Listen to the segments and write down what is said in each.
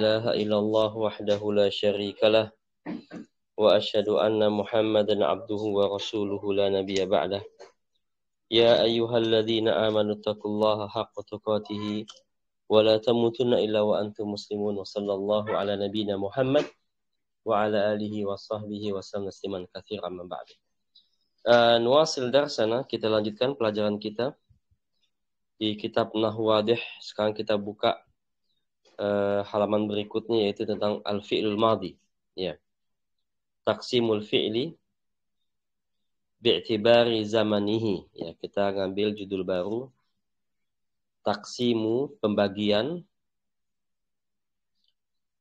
إله إلا الله وحده لا شريك له وأشهد أن محمدا عبده ورسوله لا نبي بعده يا أيها الذين آمنوا اتقوا الله حق تقاته ولا تموتن إلا وأنتم مسلمون وصلى الله على نبينا محمد وعلى آله وصحبه وسلم تسليما كثيرا من بعد. Nuwasil darsana, kita lanjutkan pelajaran kita di kitab Nahwu Wadih. Sekarang kita buka halaman berikutnya, yaitu tentang al-fi'lul madhi. Ya. Taqsimul fi'li bi'tibari zamanihi. Ya, kita ngambil judul baru. Taqsimu, pembagian.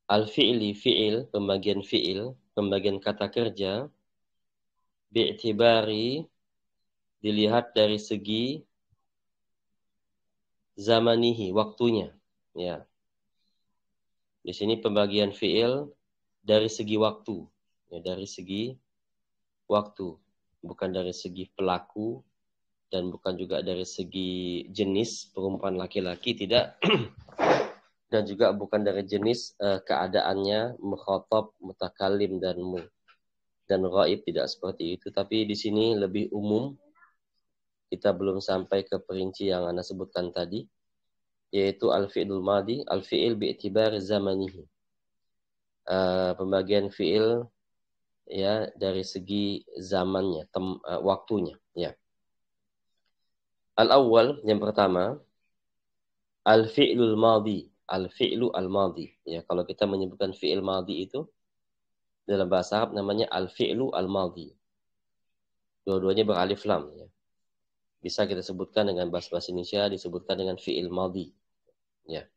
Al-fi'li, fi'il, pembagian fi'il, pembagian kata kerja. Bi'tibari, dilihat dari segi zamanihi, waktunya. Ya. Di sini pembagian fi'il dari segi waktu. Ya, dari segi waktu. Bukan dari segi pelaku dan bukan juga dari segi jenis perempuan laki-laki, tidak. Dan juga bukan dari jenis keadaannya mukhatab, mutakalim dan ghaib, tidak seperti itu. Tapi di sini lebih umum. Kita belum sampai ke perinci yang Anda sebutkan tadi, yaitu al-fi'lul madhi, al-fi'il bi'tibar zamanihi. Pembagian fi'il ya dari segi zamannya, waktunya, ya. Al-awwal, yang pertama, al-fi'lul madhi, al-fi'lu al-madhi. Ya, kalau kita menyebutkan fi'il madhi itu dalam bahasa Arab namanya al-fi'lu al-madhi. Dua-duanya beralif lam, ya. Bisa kita sebutkan dengan bahasa Indonesia, disebutkan dengan fi'il madhi. Ya.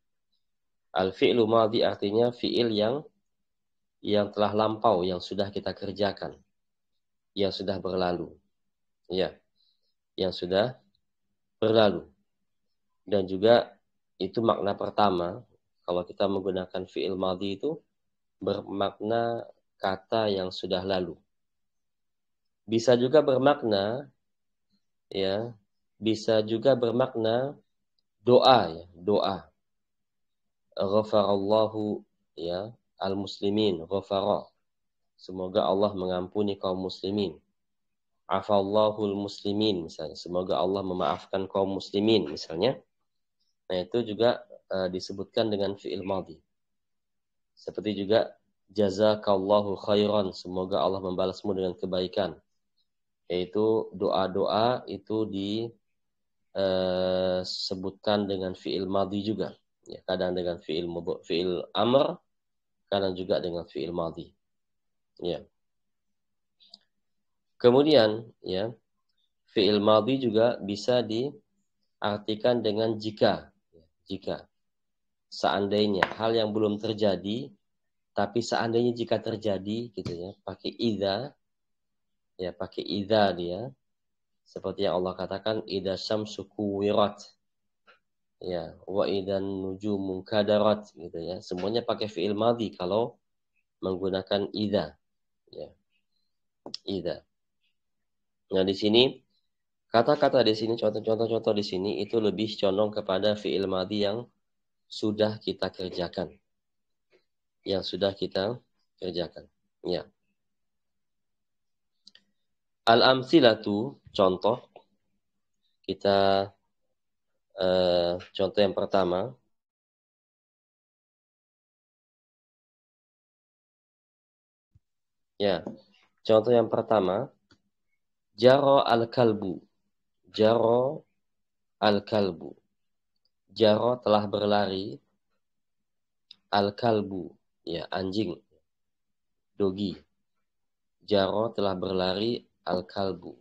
Al-fi'lu madhi artinya fi'il yang telah lampau, yang sudah kita kerjakan, yang sudah berlalu. Ya. Yang sudah berlalu. Dan juga itu makna pertama, kalau kita menggunakan fi'il madhi itu bermakna kata yang sudah lalu. Bisa juga bermakna ya, bisa juga bermakna doa, ya, doa. Ghafarallahu ya al-muslimin, ghafara. Semoga Allah mengampuni kaum muslimin. Afallahul muslimin misalnya, semoga Allah memaafkan kaum muslimin misalnya. Nah, itu juga disebutkan dengan fi'il madhi. Seperti juga jazakallahu khairan, semoga Allah membalasmu dengan kebaikan. Yaitu doa-doa itu disebutkan dengan fi'il madhi juga. Ya, kadang dengan fi'il amr, kadang juga dengan fi'il madhi. Ya. Kemudian ya, fi'il madhi juga bisa diartikan dengan jika. Jika. Seandainya, hal yang belum terjadi, tapi seandainya jika terjadi, gitu ya, pakai idza, ya pakai idza dia, seperti yang Allah katakan, idza syamsu kuwirat, ya, wa idzan nujumu kadarat, gitu ya, semuanya pakai fi'il madhi kalau menggunakan idza, ya, idza. Nah di sini kata-kata di sini, contoh-contoh di sini itu lebih condong kepada fi'il madhi yang sudah kita kerjakan. Yang sudah kita kerjakan. Ya. Al-amsilatu, contoh. Kita contoh yang pertama. Ya. Contoh yang pertama. Jaro al-kalbu. Jaro al-kalbu. Jaro telah berlari. Al-kalbu. Ya, anjing. Dogi. Jaro telah berlari al-kalbu.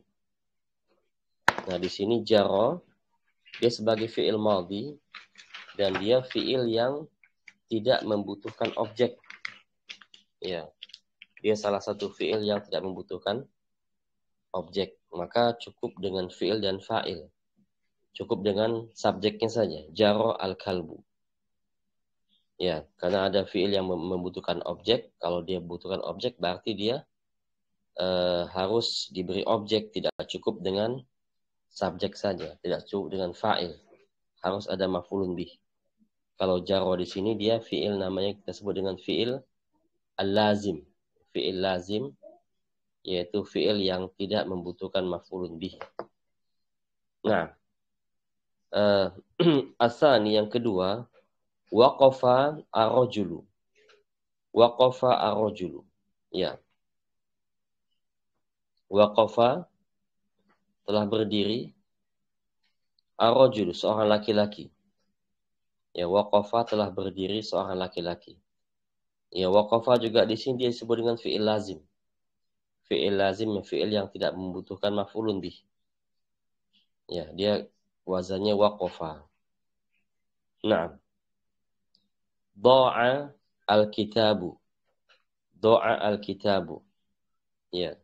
Nah, di sini jaro dia sebagai fi'il madhi dan dia fi'il yang tidak membutuhkan objek. Ya. Dia salah satu fi'il yang tidak membutuhkan objek. Maka cukup dengan fi'il dan fa'il. Cukup dengan subjeknya saja. Jaro al-kalbu. Ya, karena ada fi'il yang membutuhkan objek. Kalau dia membutuhkan objek, berarti dia harus diberi objek. Tidak cukup dengan subjek saja. Tidak cukup dengan fa'il. Harus ada maf'ulun bih. Kalau jaro di sini dia fi'il namanya kita sebut dengan fi'il al-lazim. Fi'il lazim yaitu fi'il yang tidak membutuhkan maf'ulun bih. Nah, asani yang kedua, waqafa ar-rajulu. Waqafa ar-rajulu. Ya. Waqafa telah berdiri ar-rajulu seorang laki-laki. Ya, waqafa telah berdiri seorang laki-laki. Ya, waqafa juga di sini dia disebut dengan fi'il lazim. Fi'il lazim, fi'il yang tidak membutuhkan maf'ulun bih. Ya, dia wazannya waqafa. Nah, do'a al-kitabu. Do'a al-kitabu. Ya.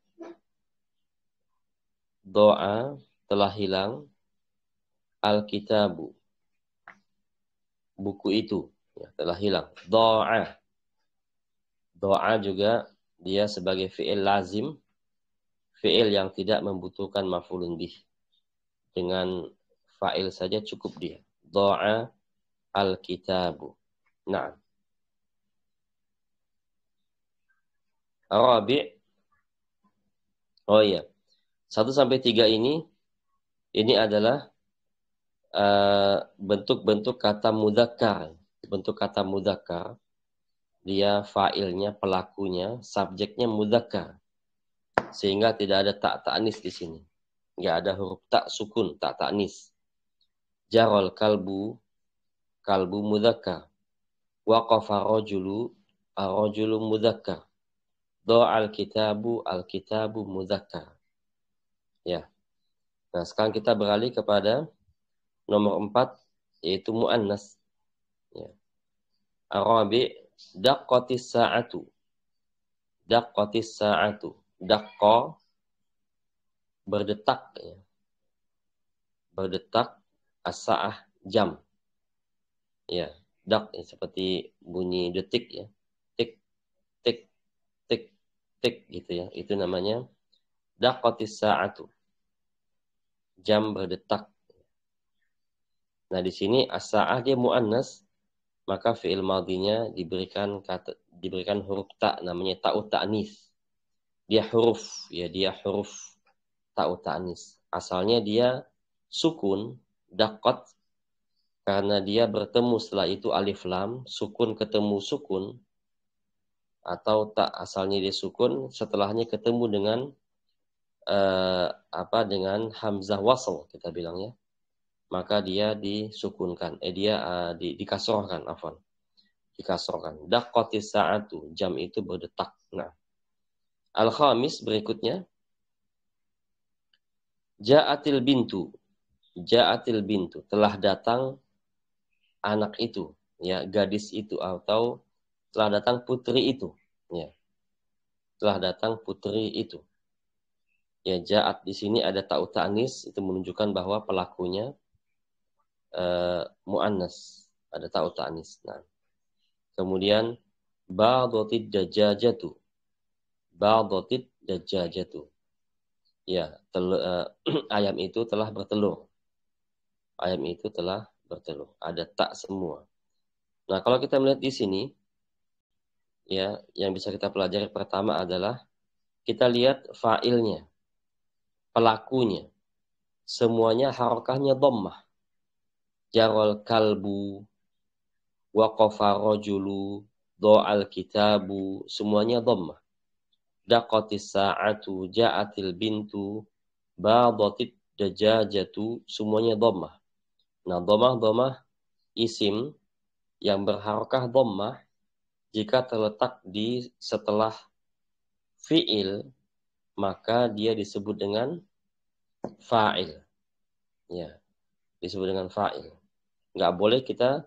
Do'a telah hilang al-kitabu. Buku itu ya, telah hilang. Do'a. Do'a juga dia sebagai fi'il lazim. Fi'il yang tidak membutuhkan maf'ulun bih. Dengan fa'il saja cukup dia. Do'a al-kitabu. Nah. Arabi'. Oh iya. 1-3 ini adalah bentuk-bentuk kata mudzakkar. Bentuk kata mudzakkar. Dia fa'ilnya, pelakunya, subjeknya mudzakkar. Sehingga tidak ada tak ta'nis di sini. Enggak ada huruf tak sukun, tak ta'nis. Jarol kalbu, kalbu mudzakkar. Waqafa rajulu, ar-rajulu mudzakkar. Do'al kitabu, al-kitabu mudzakkar. Ya. Nah, sekarang kita beralih kepada nomor 4, yaitu mu'annas. Ya. Arabi, daqqatis sa'atu. Daqqatis sa'atu. Daqqa, berdetak. Ya. Berdetak, as-sa'ah, jam. Ya, dak ya, seperti bunyi detik ya. Tik, tik, tik, tik gitu ya. Itu namanya daqqatis sa'atu. Jam berdetak. Nah, di sini as-sa'ah dia muannas, maka fi'il madhinya diberikan huruf ta, namanya ta'ut ta'nis. Dia huruf ya, dia huruf ta'ut ta'nis. Asalnya dia sukun, daqqat, karena dia bertemu setelah itu alif lam, sukun ketemu sukun, atau tak asalnya dia sukun, setelahnya ketemu dengan dengan hamzah wasl kita bilang ya, maka dia disukunkan, dikasrohkan, dikasrohkan. Daqqatis sa'atu, jam itu berdetak. Nah, al-khamis berikutnya, ja'atil bintu, ja'atil bintu, telah datang anak itu, ya, gadis itu, atau telah datang putri itu, ya, telah datang putri itu. Ya, ja'at di sini ada ta'ut ta'nis, itu menunjukkan bahwa pelakunya mu'annas, ada ta'ut ta'nis. Nah, kemudian ba'dhatid dajajatu. Ba'dhatid dajajatu. Ya, ayam itu telah bertelur. Ayam itu telah bertelur. Ada tak semua. Nah, kalau kita melihat di sini, ya, yang bisa kita pelajari pertama adalah kita lihat fa'ilnya, pelakunya. Semuanya harakahnya dhammah. Jarol kalbu, waqafa rajulu, do'al kitabu, semuanya dhammah. Daqqatis sa'atu, ja'atil bintu, ba'datit dajajatu, semuanya dhammah. Nah, dhammah isim yang berharakah dhammah jika terletak di setelah fi'il, maka dia disebut dengan fa'il. Ya, disebut dengan fa'il. Enggak boleh kita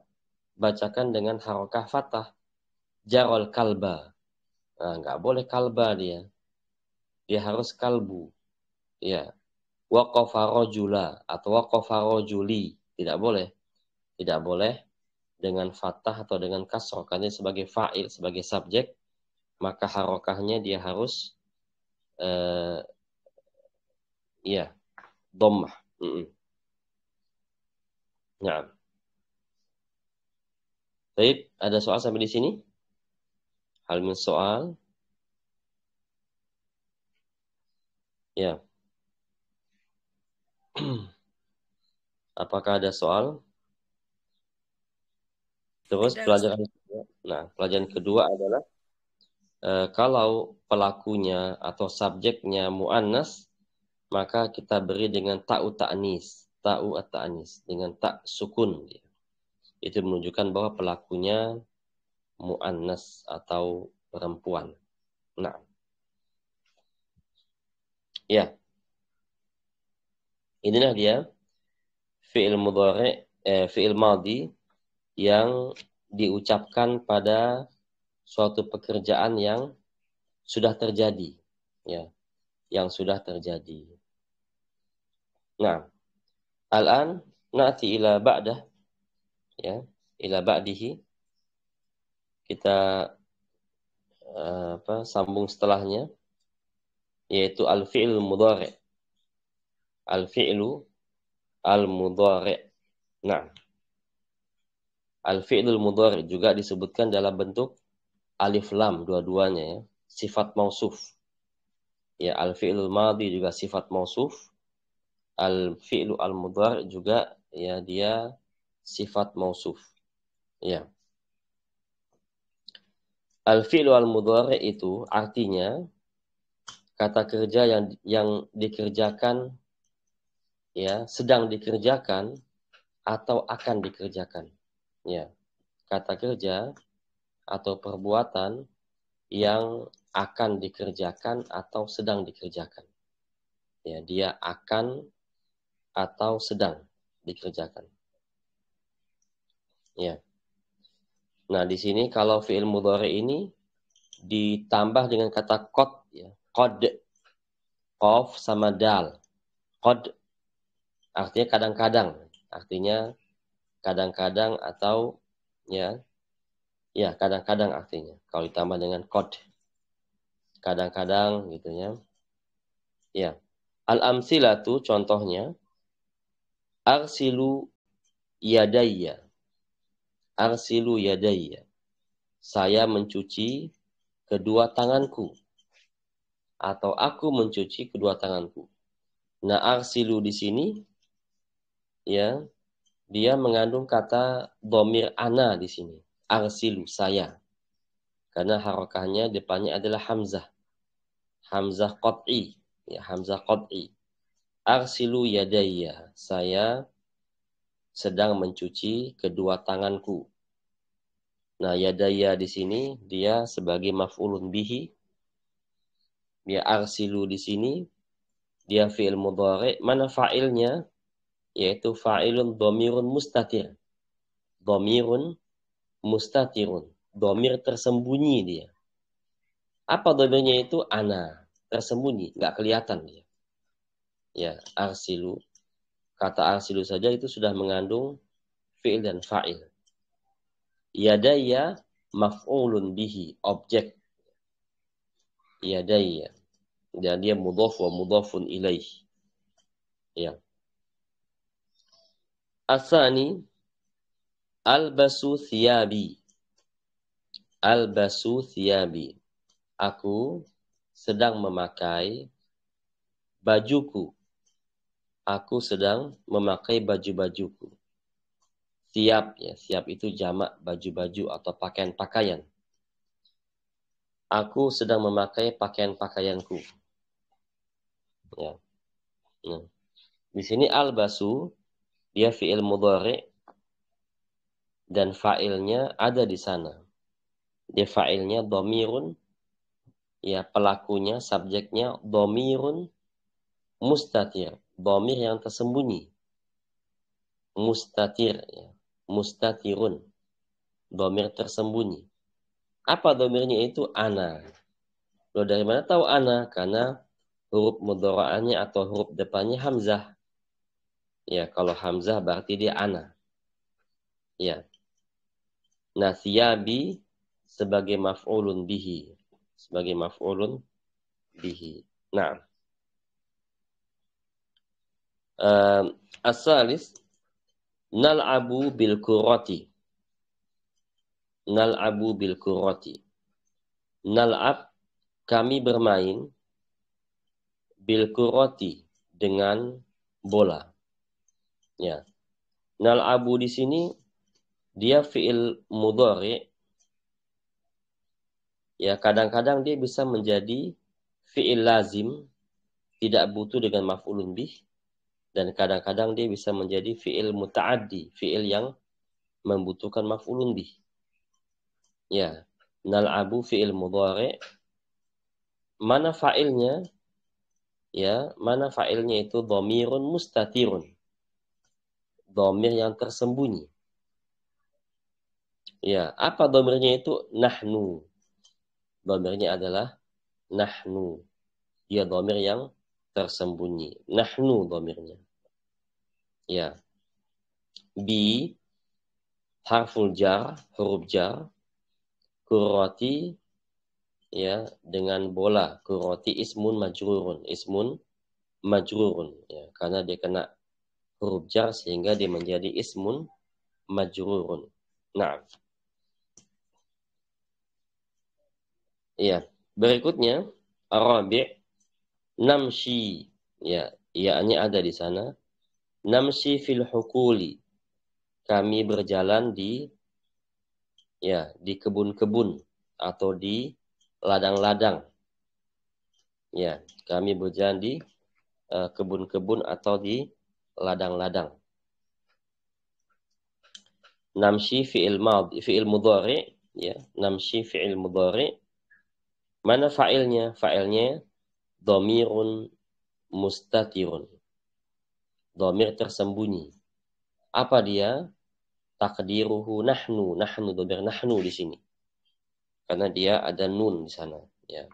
bacakan dengan harakah fathah. Jarol kalba. Nah, enggak boleh kalba dia. Dia harus kalbu. Ya. Waqafa rajula atau waqafa rajuli. Tidak boleh. Tidak boleh dengan fathah atau dengan kasroh. Karena sebagai fa'il, sebagai subjek, maka harakahnya dia harus dhammah. Nah. Baik, ada soal sampai di sini? Hal min soal? Ya. Apakah ada soal? Terus Ada, Ustaz. pelajaran kedua. Nah, pelajaran kedua adalah kalau pelakunya atau subjeknya muannas, maka kita beri dengan ta'u ta'nis, ta'u at-ta'nis dengan tak sukun. Itu menunjukkan bahwa pelakunya muannas atau perempuan. Nah, ya, inilah dia fi'il mudhari, fi'il madhi yang diucapkan pada suatu pekerjaan yang sudah terjadi, ya, yang sudah terjadi. Nah, al-an na'ti ila ba'dah, ya, ila ba'dihi. Kita sambung setelahnya, yaitu al-fi'il mudhari. Al-fi'lu al-mudhari. Nah, al-fi'lul mudhari juga disebutkan dalam bentuk alif lam dua-duanya, ya. Sifat mausuf. Ya, al-fi'lul madhi juga sifat mausuf. Al-fi'lu al-mudhari juga ya dia sifat mausuf. Ya. Al-fi'lu al-mudhari itu artinya kata kerja yang dikerjakan, ya, sedang dikerjakan atau akan dikerjakan. Ya. Kata kerja atau perbuatan yang akan dikerjakan atau sedang dikerjakan. Ya, dia akan atau sedang dikerjakan. Ya. Nah, di sini kalau fi'il mudhari ini ditambah dengan kata qad, ya. Qad, qaf sama dal. Qad artinya kadang-kadang, artinya kadang-kadang atau ya, ya kadang-kadang artinya. Kalau ditambah dengan qad, kadang-kadang gitu ya. Ya. Al-amsilatu contohnya arsilu yadayya. Arsilu yadayya. Saya mencuci kedua tanganku. Atau aku mencuci kedua tanganku. Nah, arsilu di sini ya, dia mengandung kata dhamir ana di sini. Arsilu saya. Karena harokahnya depannya adalah hamzah. Hamzah qat'i, ya, hamzah qat'i. Arsilu yadayya. Saya sedang mencuci kedua tanganku. Nah, yadaya di sini dia sebagai maf'ulun bihi. Ya, arsilu di sini dia fi'il mudhari. Mana fa'ilnya? Yaitu fa'ilun dhamirun mustatir. Dhamirun mustatirun. Dhamir tersembunyi dia. Apa dhamirnya itu? Ana. Tersembunyi, nggak kelihatan dia. Ya, arsilu. Kata arsilu saja itu sudah mengandung fi'il dan fa'il. Yadaya maf'ulun bihi, objek. Yadaya. Dan dia mudhaf wa mudhafun ilaih. Ya. Asani albasu thiyabi. Albasu thiyabi. Aku sedang memakai bajuku. Aku sedang memakai baju-bajuku. Siap, ya. Siap itu jamak baju-baju atau pakaian-pakaian. Aku sedang memakai pakaian-pakaianku. Ya. Nah. Di sini albasu dia fi'il mudhari dan fa'ilnya ada di sana. Dia fa'ilnya dhamirun, ya, pelakunya, subjeknya dhamirun mustatir, dhamir yang tersembunyi. Mustatir, ya. Mustatirun, dhamir tersembunyi. Apa dhamirnya itu? Ana. Loh, dari mana tahu ana? Karena huruf mudharaannya atau huruf depannya hamzah. Ya, kalau hamzah berarti dia ana. Ya. Nah, thiyabi sebagai maf'ulun bihi. Sebagai maf'ulun bihi. Nah. As-salis nal'abu bil kurati. nal'abu bil kurrati. Nal'ab, kami bermain, bil kurrati, dengan bola. Ya. Nal'abu di sini dia fi'il mudhari. Ya, kadang-kadang dia bisa menjadi fi'il lazim, tidak butuh dengan maf'ulun bih, dan kadang-kadang dia bisa menjadi fi'il muta'addi, fi'il yang membutuhkan maf'ulun bih. Ya, nal'abu fi'il mudhari. Mana fa'ilnya? Ya, mana fa'ilnya itu dhamirun mustatirun. Dhamir yang tersembunyi. Ya, apa dhamirnya itu? Nahnu. Dhamirnya adalah nahnu. Dia dhamir yang tersembunyi. Nahnu dhamirnya. Ya. Bi harful jar, huruf jar. Kurrati, ya, dengan bola. Kurrati ismun majrurun. Ismun majrurun. Ya, karena dia kena huruf jar sehingga dia menjadi ismun majrurun. Nah, ya. Berikutnya Arabi' namshi. Ya, ia-nya ada di sana. Namshi fil hukuli. Kami berjalan di, ya, di kebun-kebun atau di ladang-ladang. Ya, kami berjalan di kebun-kebun atau di ladang-ladang. Namshi fi'il madhi, fi'il mudhari, ya. Namshi fi'il mudhari. Mana fa'ilnya? Fa'ilnya dhamirun mustatirun. Dhamir tersembunyi. Apa dia? Takdiruhu nahnu. Nahnu, dhamir nahnu di sini. Karena dia ada nun di sana, ya.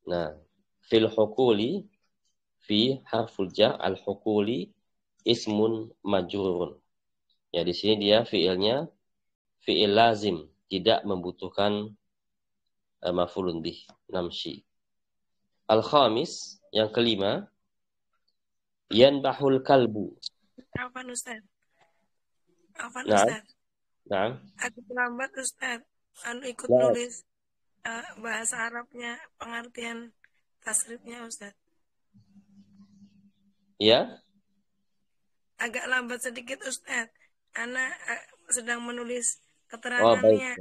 Nah, fil hukuli, fi harful jar, al hukuli ismun majrurun. Ya, di sini dia fiilnya fiil lazim, tidak membutuhkan maf'ulun bih, namshi. Al khamis, yang kelima, yanbahul kalbu. Afwan Ustaz. Afwan Nah, Ustaz. nah. Aku terlambat Ustaz. Ikut Nah, nulis bahasa Arabnya, pengertian tasrifnya Ustaz. ya. Agak lambat sedikit Ustaz. Ana sedang menulis Oh, baik. keterangannya.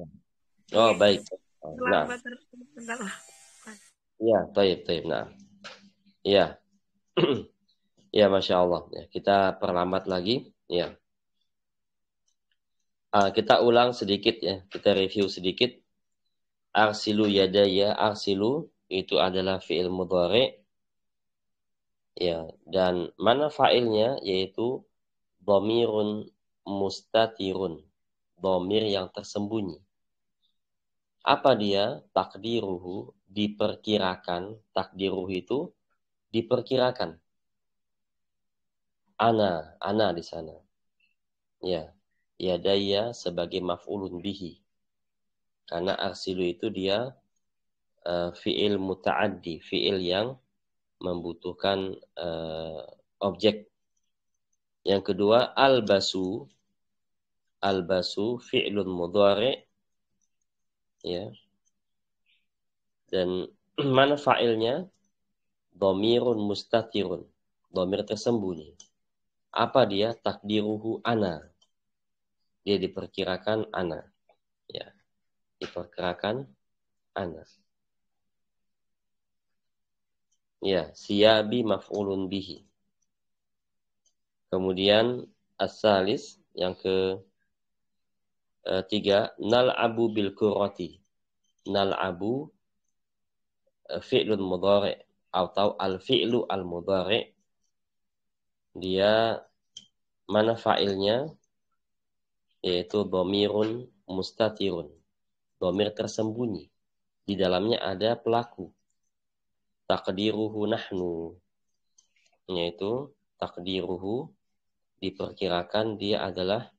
Oh, Iya, baik. Nah, terlambat terlambat. ya, baik, baik. Nah, ya. Ya, Masya Allah. Ya, kita perlambat lagi. Ya. Kita ulang sedikit, ya. Kita review sedikit. Arsilu yadaya. Arsilu itu adalah fi'il mudhari. Ya, dan mana fa'ilnya? Yaitu dhamirun mustatirun. Dhamir yang tersembunyi. Apa dia? Takdiruhu, diperkirakan. Takdiruhu itu diperkirakan. Ana di sana. Ya, yadaya sebagai maf'ulun bihi. Karena arsilu itu dia fi'il muta'addi, fi'il yang membutuhkan objek. Yang kedua, albasu. Albasu fi'lun mudhari. Ya. Dan mana fa'ilnya? Dhamirun mustatirun. Dhamir tersembunyi. Apa dia? Takdiruhu ana. Dia diperkirakan ana. Ya. Diperkirakan ana. Ya, siyabi maf'ulun bihi. Kemudian as-salis yang ketiga, nal'abu bil kurrati. Nal'abu fi'lun mudhari atau al-fi'lu al-mudhari. Dia mana fa'ilnya? Yaitu dhamirun mustatirun. Dhamir tersembunyi. Di dalamnya ada pelaku. Takdiruhu nahnu. Yaitu takdiruhu, diperkirakan dia adalah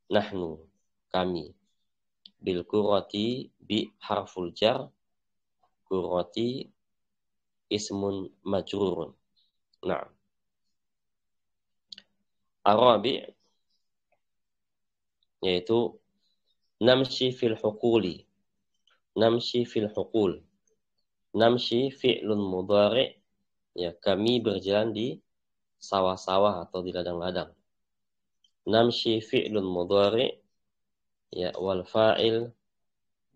nahnu, kami. Bil kurrati bi harful jar. Kurrati ismun majrurun. Nah. Arabi yaitu Namshi fil huquli. Namshi fil huqul. Namshi fi'lun mudhari'. Ya, kami berjalan di sawah-sawah atau di ladang-ladang. Namshi fi'lun mudhari'. Ya, wal fa'il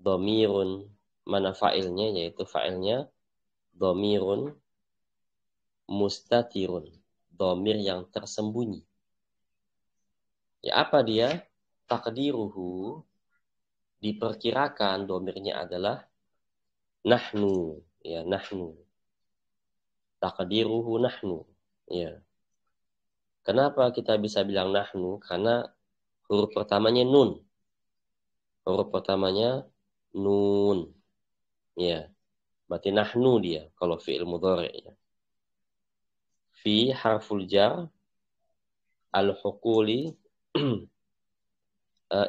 dhamirun. Mana fa'ilnya? Yaitu fa'ilnya dhamirun mustatirun. Dhamir yang tersembunyi. Ya, apa dia? Takdiruhu, diperkirakan dhamirnya adalah nahnu. Ya, nahnu. Takdiruhu nahnu. Ya. Kenapa kita bisa bilang nahnu? Karena huruf pertamanya nun. Huruf pertamanya nun. Ya. Berarti nahnu dia kalau fi'il mudhari' ya. Fi harful jar al-huquli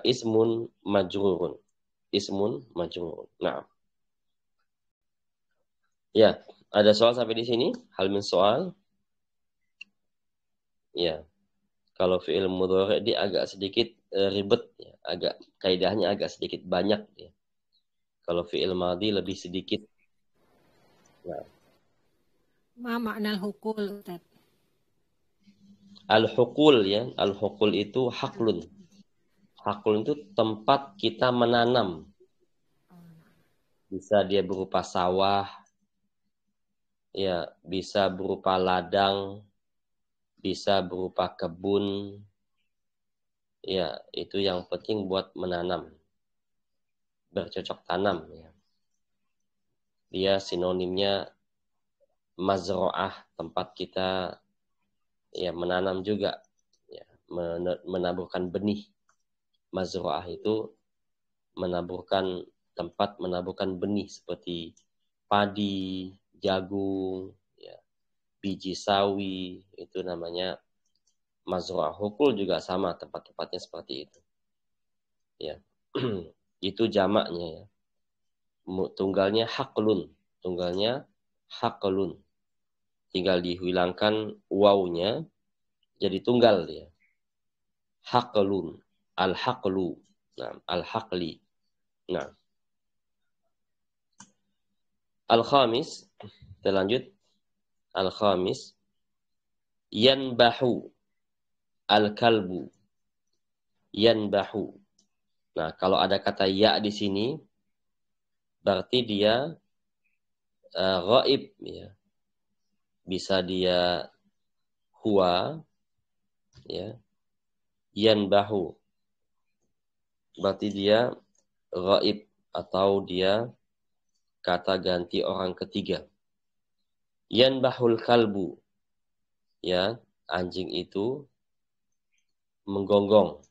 ismun majrurun. Ismun majrurun. Nah. Ya, ada soal sampai di sini? Hal min soal? Ya. Kalau fi'il mudhari' dia agak sedikit ribet ya. Agak kaidahnya agak sedikit banyak ya. Kalau fi'il madhi lebih sedikit. Nah. Ma makna al-hukul, Ustaz? Al-huqul ya. Al-huqul itu haklun. Haklun itu tempat kita menanam. Bisa dia berupa sawah, ya, bisa berupa ladang, bisa berupa kebun. Ya, itu yang penting buat menanam. Bercocok tanam ya. Dia sinonimnya mazro'ah, tempat kita ya menanam juga ya, menaburkan benih. Mazro'ah itu menaburkan tempat menaburkan benih seperti padi, jagung, ya, biji sawi, itu namanya mazro'ah. Hukul juga sama, tempat-tempatnya seperti itu. Ya. Itu jamaknya ya. Tunggalnya haklun. Tunggalnya haklun. Tinggal dihilangkan wawunya jadi tunggal dia. Haklun. Al-haqlu. Nah, al-haqli. Nah. Al-khamis. Kita lanjut. Al-khamis. Yanbahu. Al-kalbu. Yanbahu. Nah, kalau ada kata ya di sini, berarti dia ghaib ya. Bisa dia huwa ya. Yanbahu. Berarti dia ghaib atau dia kata ganti orang ketiga. Yanbahul kalbu. Ya, anjing itu menggonggong.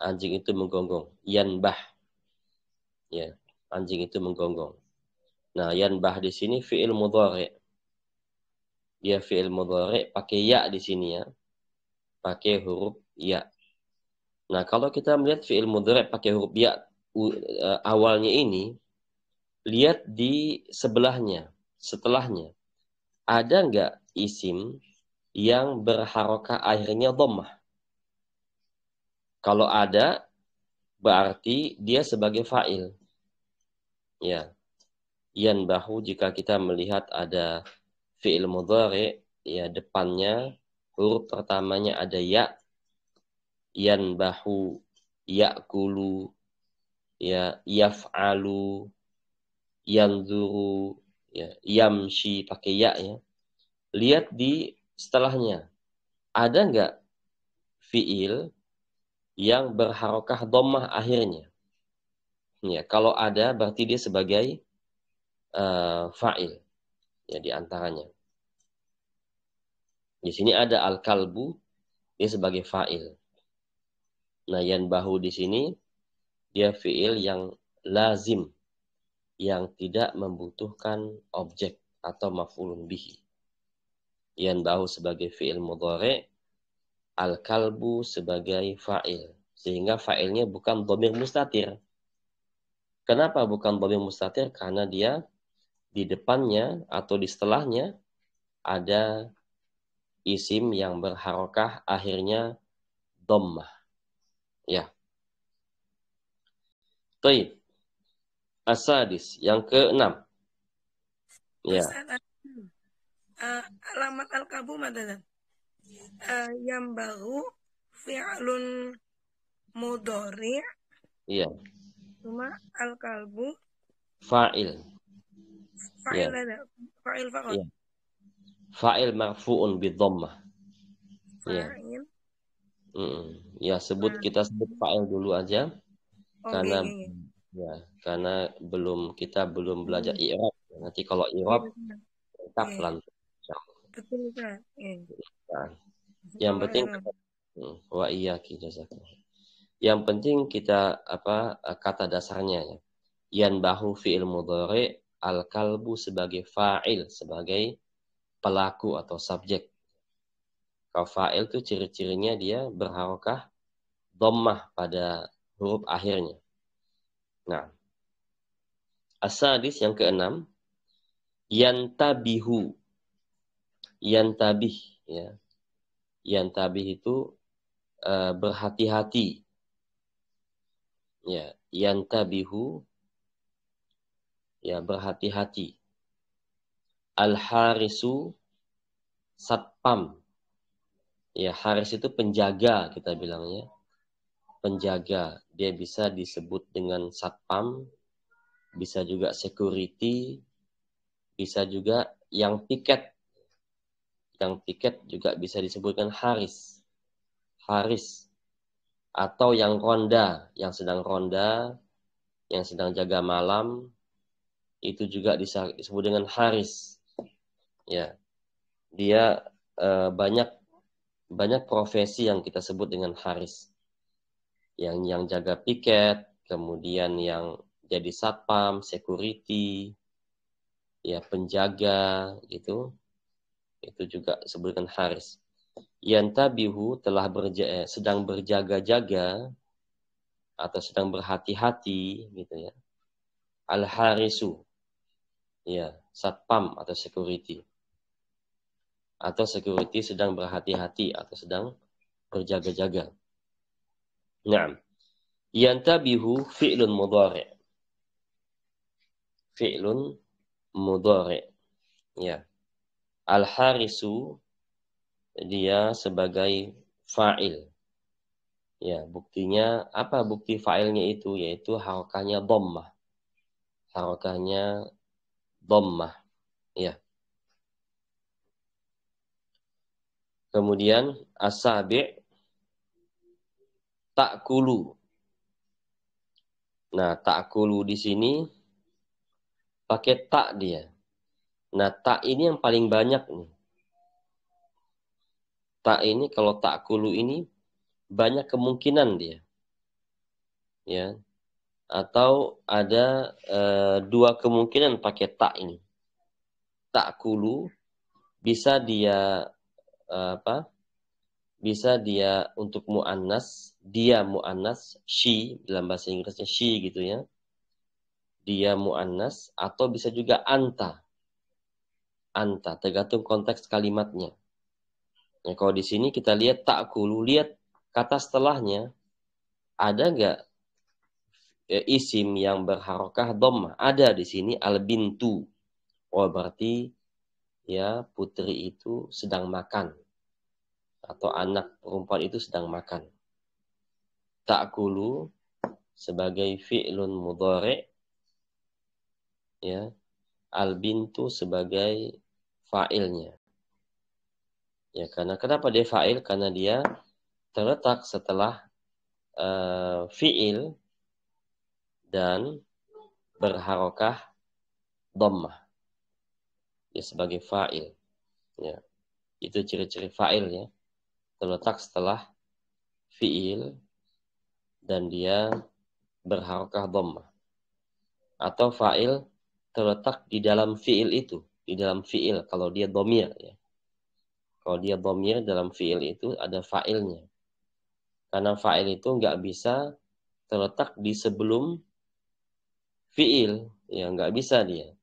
Anjing itu menggonggong. Yanbah. Ya, anjing itu menggonggong. Nah, yanbah di sini fi'il mudhari'. Dia fi'il mudhari' pakai ya di sini ya. Pakai huruf ya. Nah, kalau kita melihat fi'il mudhari' pakai huruf ya awalnya ini, lihat di sebelahnya, setelahnya. Ada enggak isim yang berharokah akhirnya dhammah? Kalau ada, berarti dia sebagai fa'il. Ya. Yanbahu, jika kita melihat ada fi'il mudhari', ya depannya huruf pertamanya ada ya. Yanbahu, ya'kulu, ya yaf'alu, yanzuru, ya yamshi pakai ya ya. Lihat di setelahnya. Ada enggak fi'il yang berharokah dhammah akhirnya? Ya, kalau ada berarti dia sebagai fa'il. Ya, di antaranya. Di sini ada al-kalbu, dia sebagai fa'il. Nah, yanbahu di sini dia fi'il yang lazim, yang tidak membutuhkan objek atau maf'ulun bihi. Yanbahu sebagai fi'il mudhari', al-kalbu sebagai fa'il. Sehingga fa'ilnya bukan dhamir mustatir. Kenapa bukan dhamir mustatir? Karena dia di depannya atau di setelahnya ada isim yang berharokah akhirnya dhammah. Ya. Taib. Asadis, yang ke-6. Ya. Ustaz, alamat al-kalbu madadan. Yang baru fi'lun mudhari' Iya. cuma al-kalbu Fa'il. fa'il Ya. ada. Fa'il faqat. Iya. Fa'il marfu'un bidhammah. Ya. Fa'il. Ya, kita sebut fa'il dulu aja karena kita belum belajar i'rab. Nanti kalau i'rab lengkap pelan. Betul kan? Nah, yang penting wa iyyaki jazakallah. Yang penting kita kata dasarnya ya. Yanbahu fi'il mudhari' al-kalbu sebagai fa'il, sebagai pelaku atau subjek. Kalau fa'il itu ciri-cirinya dia berharokah dhammah pada huruf akhirnya. Nah, as-sadis yang ke-6, yantabihu. Yantabih ya. Yantabih itu berhati-hati. Ya, yantabihu ya berhati-hati. Al-harisu satpam. Ya, haris itu penjaga kita bilangnya. Penjaga. Dia bisa disebut dengan satpam, bisa juga security, bisa juga yang piket. Yang piket juga bisa disebutkan haris. Haris. Atau yang ronda, yang sedang ronda, yang sedang jaga malam, itu juga disebut dengan haris. Ya. Dia banyak profesi yang kita sebut dengan haris. Yang jaga piket, kemudian yang jadi satpam, security, ya penjaga gitu. Itu juga disebutkan haris. Yantabihu sedang berjaga-jaga atau sedang berhati-hati gitu ya. Al-harisu. Ya, satpam atau security. Atau security sedang berhati-hati atau sedang berjaga-jaga. Naam. Yantabihu fi'lun mudhari'. Fi'lun mudhari'. Ya. Al-harisu dia sebagai fa'il. Ya, buktinya apa bukti fa'ilnya itu? Yaitu harokahnya dhammah. Harokahnya dhammah. Ya. Kemudian as-sabi' ta'kulu. Nah, ta'kulu di sini pakai tak dia. Nah, tak ini yang paling banyak nih. Tak ini kalau ta'kulu ini banyak kemungkinan dia. Ya. Atau ada dua kemungkinan pakai tak ini. Ta'kulu bisa dia bisa dia untuk mu'annas, dia mu'annas, she dalam bahasa Inggrisnya she gitu ya. Dia mu'annas atau bisa juga anta. Anta, tergantung konteks kalimatnya. Ya, kalau di sini kita lihat ta'kulu, lihat kata setelahnya ada enggak isim yang berharokah dhammah? Ada di sini al-bintu. Oh, berarti ya putri itu sedang makan. Atau anak perempuan itu sedang makan. Ta'kulu sebagai fi'lun mudhari' ya. Al-bintu sebagai fa'ilnya. Ya, karena kenapa dia fa'il? Karena dia terletak setelah fi'il dan berharokah dhammah. Dia sebagai fa'il. Ya. Itu ciri-ciri fa'il ya. Terletak setelah fi'il dan dia berharokah dhammah. Atau fa'il terletak di dalam fi'il itu, di dalam fi'il kalau dia dhamir ya. Kalau dia dhamir dalam fi'il itu ada fa'ilnya. Karena fa'il itu nggak bisa terletak di sebelum fi'il, ya nggak bisa dia.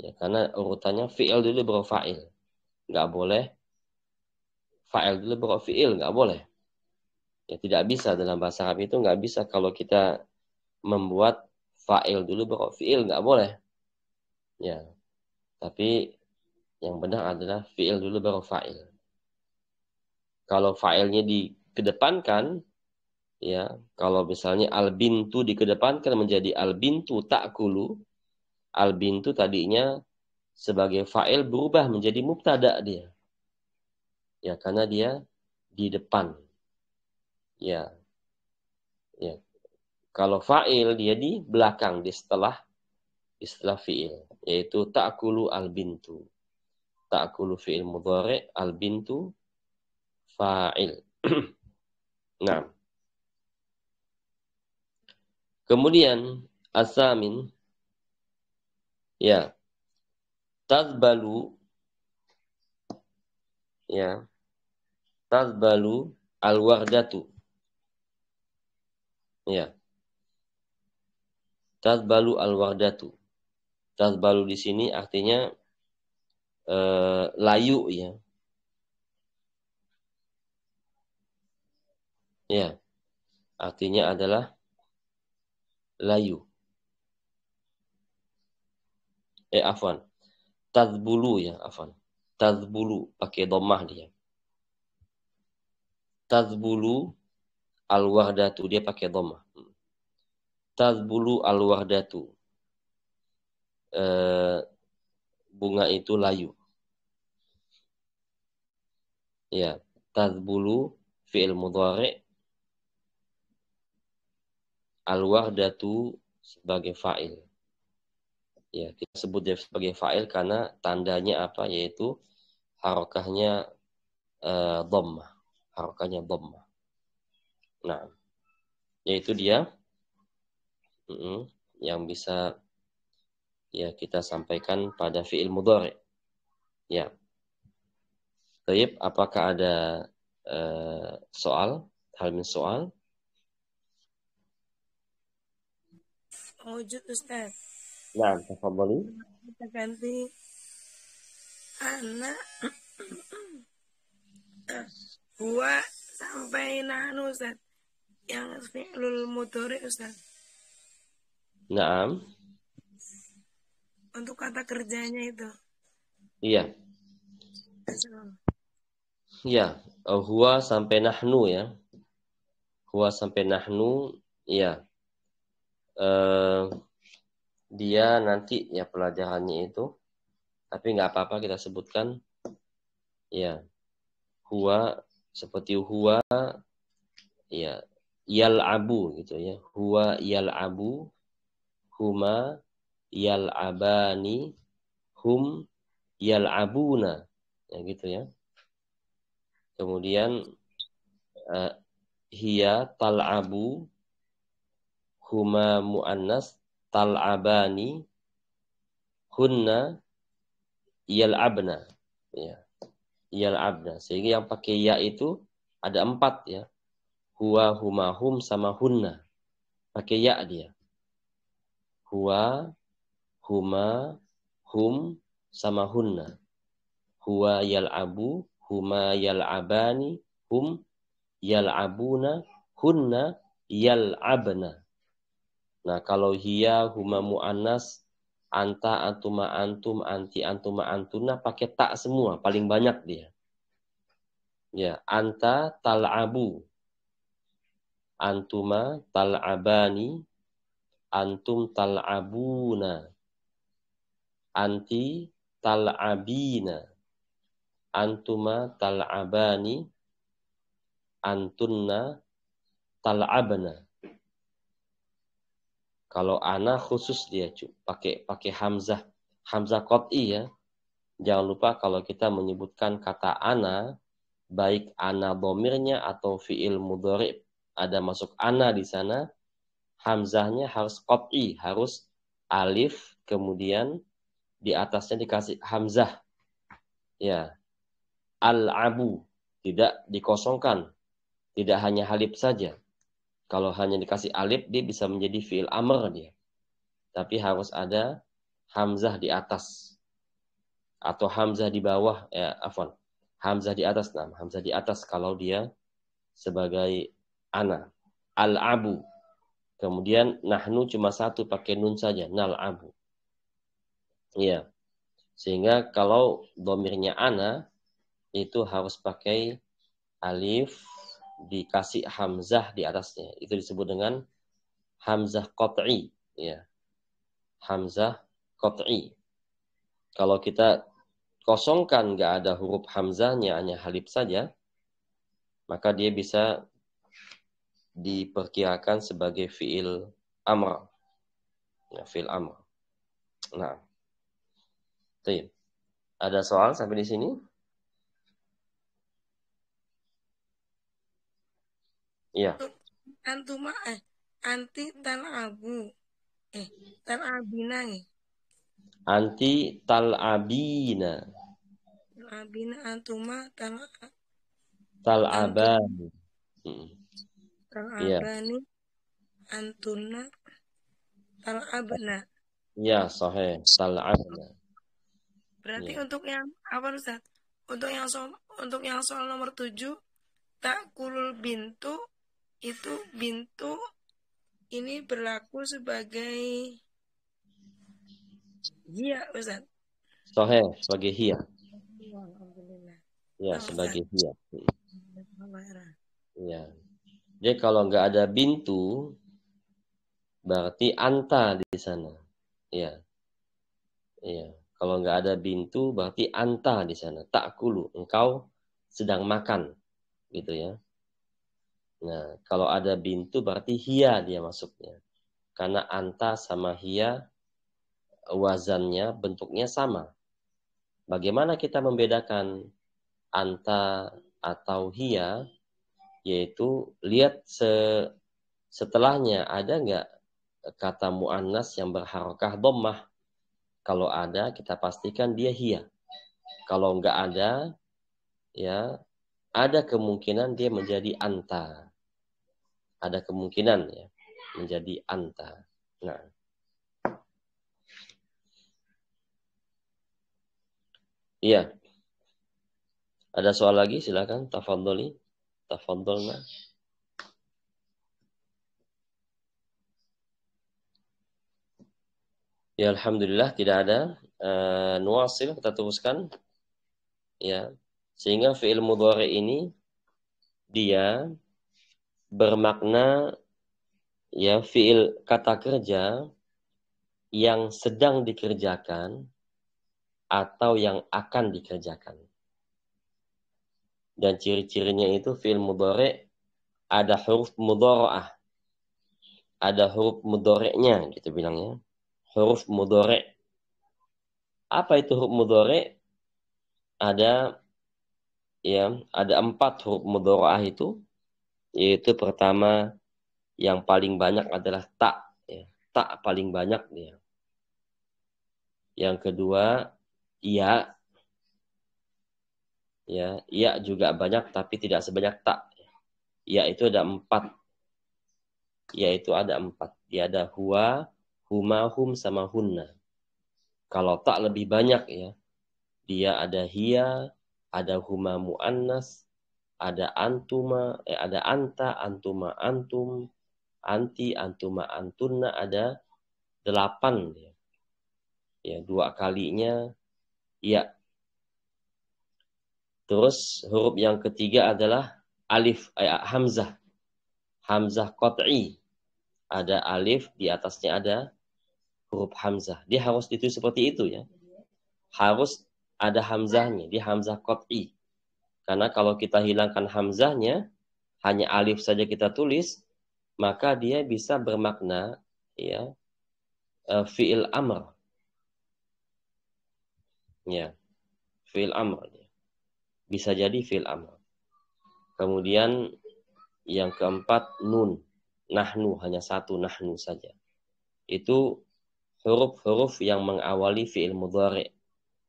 Ya, karena urutannya fi'il dulu baru fa'il. Nggak boleh fa'il dulu baru fi'il, nggak boleh. Ya tidak bisa dalam bahasa Arab itu nggak bisa kalau kita membuat fa'il dulu baru fi'il, nggak boleh. Ya, tapi yang benar adalah fi'il dulu baru fa'il. Kalau fa'ilnya dikedepankan, ya, kalau misalnya al-bintu dikedepankan menjadi al-bintu ta'kulu, al-bintu tadinya sebagai fa'il berubah menjadi mubtada dia. Ya, karena dia di depan. Ya. Ya. Kalau fa'il dia di belakang, di setelah fi'il, yaitu ta'kulu al-bintu. Ta'kulu fi'il mudhari', al-bintu fa'il. Nah. Kemudian asamin, ya, tazbalu, ya, tazbalu al-wardatu, ya, tazbalu al-wardatu. Tazbalu di sini artinya layu, ya, ya, artinya adalah layu. Afwan, tazbulu, ya, afwan, tazbulu pakai dhammah dia. Tazbulu al-wardatu dia pakai dhammah. Tazbulu al-wardatu, bunga itu layu. Ya, tazbulu fi'il mudhari', al-wardatu sebagai fa'il. Ya, kita sebut dia sebagai fa'il karena tandanya apa? Yaitu harakahnya dhammah. Harakahnya dhammah. Nah, yaitu dia yang bisa ya kita sampaikan pada fi'il mudhari'. Ya. Baik, apakah ada soal? Hal min soal? Wujud Ustaz. Nah, tafadhali. Kita ganti anak gua sampai nahnu Ustaz. Yang fi'lul mudhari Ustaz. Naam. Untuk kata kerjanya itu. Iya. Ya, huwa sampai nahnu, ya. Huwa sampai nahnu, ya. Dia nanti ya pelajarannya itu, tapi nggak apa-apa kita sebutkan, ya. Huwa seperti huwa, ya, yal'abu gitu, ya. Huwa yal'abu, huma yal'abani, hum yal'abuna, ya gitu, ya. Kemudian hiya tal'abu, huma muannas, tal'abani, hunna yal'abna, ya, yal'abna. Sehingga yang pakai ya itu ada 4, ya. Huwa, huma, hum sama hunna. Pakai ya dia. Huwa, huma, hum sama hunna. Huwa yal'abu, huma yal'abani, hum yal'abuna, hunna yal'abna. Nah, kalau hiya, huma mu'annas, anta, antuma, antum, anti, antuma, antuna, pakai tak semua, paling banyak dia. Ya, anta tal'abu, antuma tal'abani, antum tal'abuna, anti tal'abina, antuma tal'abani, antunna tal'abna. Kalau ana khusus dia pakai hamzah qat'i, ya. Jangan lupa kalau kita menyebutkan kata ana, baik ana dhamirnya atau fi'il mudhari' ada masuk ana di sana, hamzahnya harus qat'i, harus alif kemudian di atasnya dikasih hamzah. Ya. Al-abu, tidak dikosongkan. Tidak hanya halif saja. Kalau hanya dikasih alif, dia bisa menjadi fi'il amr dia. Tapi harus ada hamzah di atas. Atau hamzah di bawah, afwan. Hamzah di atas, hamzah di atas kalau dia sebagai ana. Al-abu. Kemudian nahnu cuma satu pakai nun saja, nal'abu. Iya. Sehingga kalau domirnya ana itu harus pakai alif dikasih hamzah di atasnya. Itu disebut dengan hamzah qat'i, ya. Hamzah qat'i. Kalau kita kosongkan nggak ada huruf hamzahnya, hanya alif saja, maka dia bisa diperkirakan sebagai fi'il amr. Ya, fi'il amr. Nah, baik. Ada soal sampai di sini? Iya. Antuma anti tal'abu. Tal'abina nih. Anti tal'abina. Tal'abina antuma Tal'aban. Iya. tal'abani antuna tal'abna. Iya, sahih. Tal'abna. Berarti Iya. untuk yang apa Ustaz? Untuk yang soal nomor 7 takulul bintu itu bintu ini berlaku sebagai hiya Ustaz. Sahih sebagai hiya. Alhamdulillah. Ya, sebagai hiya. Ya. Jadi kalau nggak ada bintu, berarti anta di sana. Ya. Ya. Kalau nggak ada bintu, berarti anta di sana. Ta'kulu, engkau sedang makan, gitu ya. Nah, kalau ada bintu, berarti hiya dia masuknya. Karena anta sama hiya, wazannya, bentuknya sama. Bagaimana kita membedakan anta atau hiya? Yaitu lihat setelahnya ada nggak kata mu'annas yang berharokah dhammah. Kalau ada, kita pastikan dia hiya. Kalau nggak ada, ya ada kemungkinan dia menjadi anta. Ada kemungkinan ya menjadi anta. Nah, iya. Ada soal lagi? Silakan. Tafadholi. Tafadholna. Ya, alhamdulillah tidak ada. Nuwasil, kita teruskan. Ya, sehingga fi'il mudhari ini dia bermakna ya fi'il kata kerja yang sedang dikerjakan atau yang akan dikerjakan. Dan ciri-cirinya itu fi'il mudhari ada huruf mudhara'ah. Ada huruf mudhari'nya gitu bilangnya. Huruf mudhari'. Apa itu huruf mudhari'? Ada 4 huruf mudhara'ah itu, yaitu pertama yang paling banyak adalah ta, ya. Ta paling banyak dia. Yang kedua ya, ya juga banyak tapi tidak sebanyak ta. Ya itu ada 4. Ya itu ada 4. Dia ada huwa, huma, hum sama hunna. Kalau tak lebih banyak ya. Dia ada hiya, ada huma muannas, ada antuma, ada anta, antuma, antum, anti, antuma, antunna, ada 8 ya. Ya, 2 kalinya ya. Terus huruf yang ketiga adalah alif, hamzah. Hamzah qat'i. Ada alif, di atasnya ada huruf hamzah. Dia harus ditulis seperti itu ya. Harus ada hamzahnya, dia hamzah qat'i. Karena kalau kita hilangkan hamzahnya, hanya alif saja kita tulis, maka dia bisa bermakna ya fi'il amr. Ya, fi'il amr. Bisa jadi fi'il amr. Kemudian yang keempat nun. Nahnu, hanya 1 nahnu saja. Itu huruf-huruf yang mengawali fi'il mudhari'.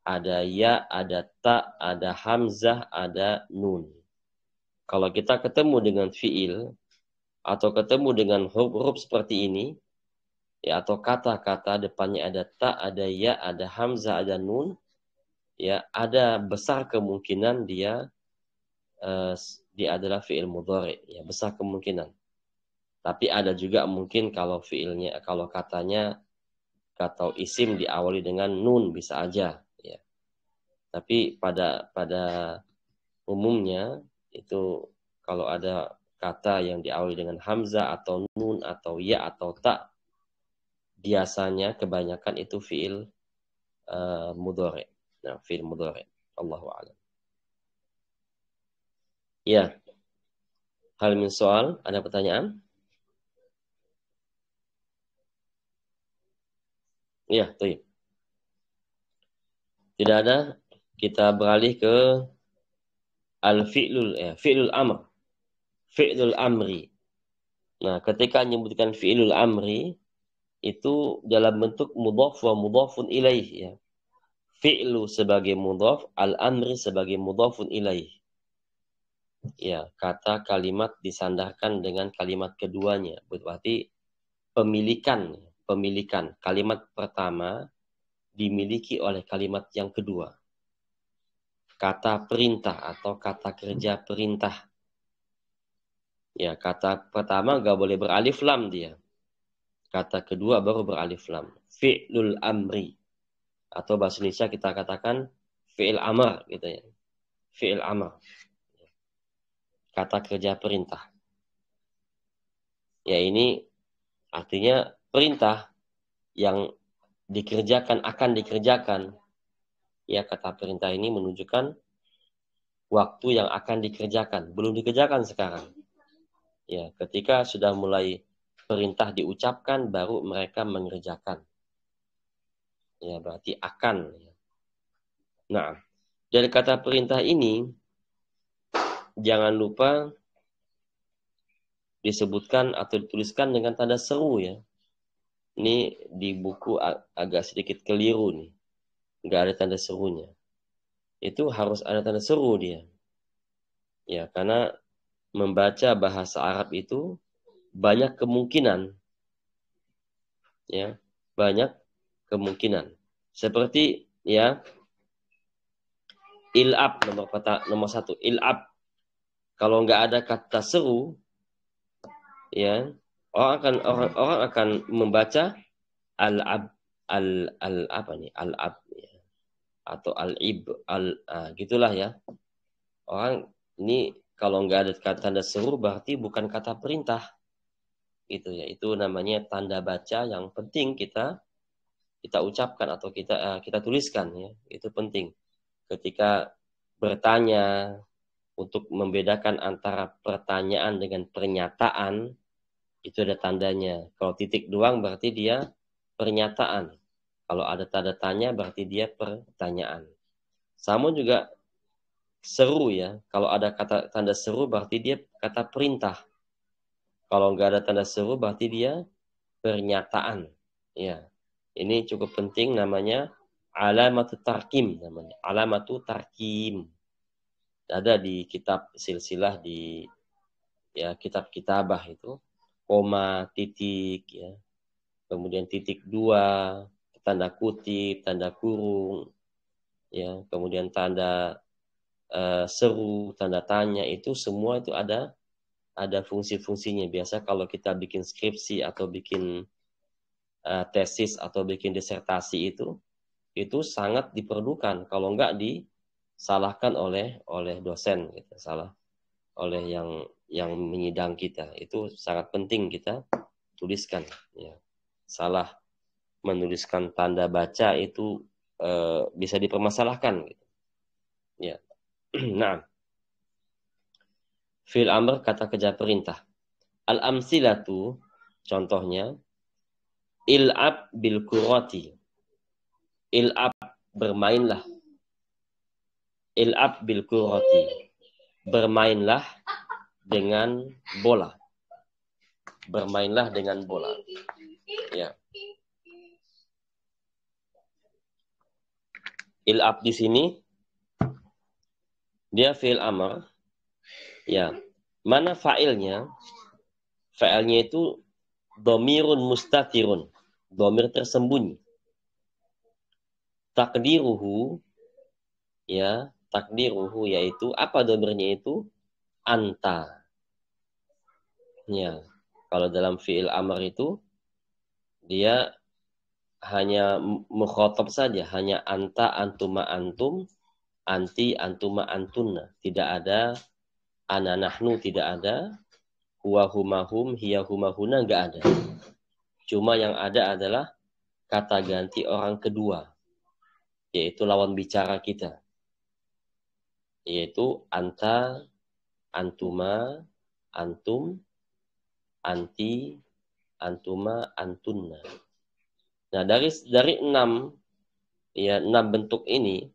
Ada ya, ada ta, ada hamzah, ada nun. Kalau kita ketemu dengan fi'il atau ketemu dengan huruf-huruf seperti ini, ya atau kata-kata depannya ada ta, ada ya, ada hamzah, ada nun, ya ada besar kemungkinan dia adalah fi'il mudhari', ya besar kemungkinan. Tapi ada juga mungkin kalau fiilnya, kalau katanya, atau isim diawali dengan nun bisa aja, ya. Tapi pada umumnya itu kalau ada kata yang diawali dengan hamzah atau nun atau ya atau ta, biasanya kebanyakan itu fiil mudhari. Nah, fiil mudhari. Allahu a'lam. Ya. Hal min soal, ada pertanyaan? Ya, baik. Tidak ada, kita beralih ke fi'lul amr. Fi'lul amri. Nah, ketika menyebutkan fi'lul amri, itu dalam bentuk mudhaf wa mudhafun ilaih, ya. Fi'lu sebagai mudhaf, al-amri sebagai mudhafun ilaih. Ya, kata kalimat disandarkan dengan kalimat keduanya. Berarti pemilikan. Kalimat pertama dimiliki oleh kalimat yang kedua. Kata perintah atau kata kerja perintah. Ya, kata pertama nggak boleh beralif lam dia. Kata kedua baru beralif lam. Fi'lul amri. Atau bahasa Indonesia kita katakan fi'il amr gitu ya. Fi'il amr. Kata kerja perintah. Ya, ini artinya perintah yang dikerjakan, akan dikerjakan. Ya, kata perintah ini menunjukkan waktu yang akan dikerjakan. Belum dikerjakan sekarang. Ya, ketika sudah mulai perintah diucapkan, baru mereka mengerjakan. Ya, berarti akan. Nah, dari kata perintah ini, jangan lupa disebutkan atau dituliskan dengan tanda seru, ya. Ini di buku agak sedikit keliru nih. Nggak ada tanda serunya. Itu harus ada tanda seru dia. Ya, karena membaca bahasa Arab itu banyak kemungkinan. Ya, banyak kemungkinan. Seperti ya il'ab nomor satu, il'ab. Kalau nggak ada kata seru, ya orang akan membaca al-ab apa nih, al-ab ya. Atau al-ib gitulah ya. Orang ini kalau nggak ada kata tanda seru berarti bukan kata perintah. Gitu ya. Itu namanya tanda baca yang penting kita ucapkan atau kita tuliskan ya. Itu penting. Ketika bertanya, untuk membedakan antara pertanyaan dengan pernyataan, itu ada tandanya. Kalau titik doang berarti dia pernyataan. Kalau ada tanda tanya berarti dia pertanyaan. Sama juga seru ya. Kalau ada kata tanda seru berarti dia kata perintah. Kalau nggak ada tanda seru berarti dia pernyataan. Ya. Ini cukup penting, namanya alamatu tarkim namanya. Alamatu tarkim. Ada di kitab silsilah, di ya kitab kitabah itu, koma, titik ya. Kemudian titik dua, tanda kutip, tanda kurung ya, kemudian tanda seru, tanda tanya, itu semua itu ada fungsi-fungsinya. Biasa kalau kita bikin skripsi atau bikin tesis atau bikin disertasi itu sangat diperlukan. Kalau enggak disalahkan oleh dosen gitu, salah oleh yang menyidang kita. Itu sangat penting kita tuliskan ya. Salah menuliskan tanda baca itu bisa dipermasalahkan gitu. Ya. Nah, fi'il amr kata kerja perintah. Al-amsilatu contohnya il'ab bil kurati. Il'ab bermainlah. Il'ab bil kurati. Bermainlah dengan bola. Bermainlah dengan bola. Ya. Il'ab di sini dia fi'il amr. Ya. Mana fa'ilnya? Fa'ilnya itu dhamirun mustatirun. Dhamir tersembunyi. Takdiruhu ya, takdiruhu yaitu apa dhamirnya itu? Anta. Ya. Kalau dalam fi'il amr itu dia hanya mukhatab saja, hanya anta, antuma, antum, anti, antuma, antunna. Tidak ada ana, nahnu, tidak ada huwa, huma, hum, hiya, huma, huna, enggak ada. Cuma yang ada adalah kata ganti orang kedua, yaitu lawan bicara kita, yaitu anta, antuma, antum, anti, antuma, antunna. Nah, dari 6 bentuk ini,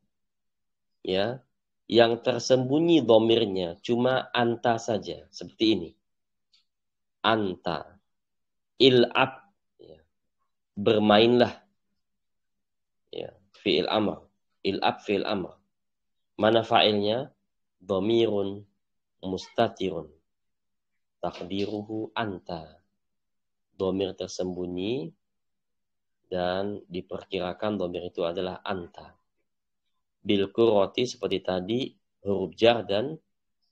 ya, yang tersembunyi domirnya cuma anta saja, seperti ini. Anta, il'ab, ya, bermainlah, ya, fi'il amr. Il'ab fi'il amr. Mana fa'ilnya? Domirun mustatirun. Takdiruhu anta. Domir tersembunyi dan diperkirakan domir itu adalah anta. Bil qurrati seperti tadi, huruf jar dan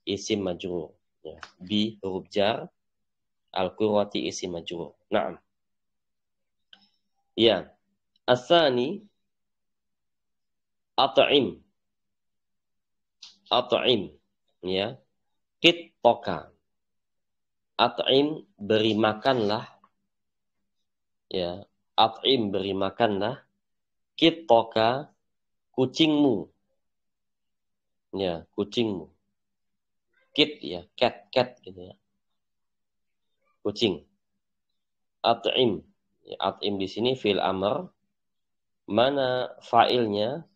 isim majrur. Ya. Bi huruf jar, al qurrati isim majrur. Naam. Ya. Asani at'im. At'im. Ya. Qittaka. At'im, beri makanlah. Ya. At'im, beri makanlah. Qittaka, kucingmu. Ya, kucingmu. Kit, ya, cat gitu ya. Kucing. At'im. Ya, at'im di sini fi'il amr. Mana fa'ilnya?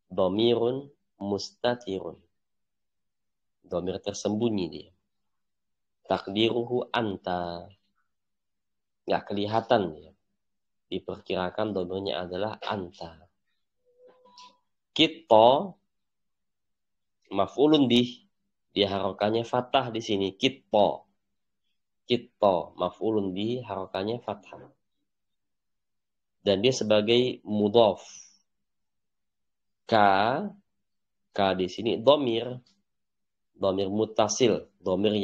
Dhamirun mustatirun. Dhamir tersembunyi dia. Takdiruhu anta. Nggak kelihatan dia. Diperkirakan dhamirnya adalah anta. Kita maf'ulun bih. Dia harokannya fathah di sini. Kita maf'ulun bih harokannya fathah. Dan dia sebagai mudhaf. Ka di sini dhamir muttasil, dhamir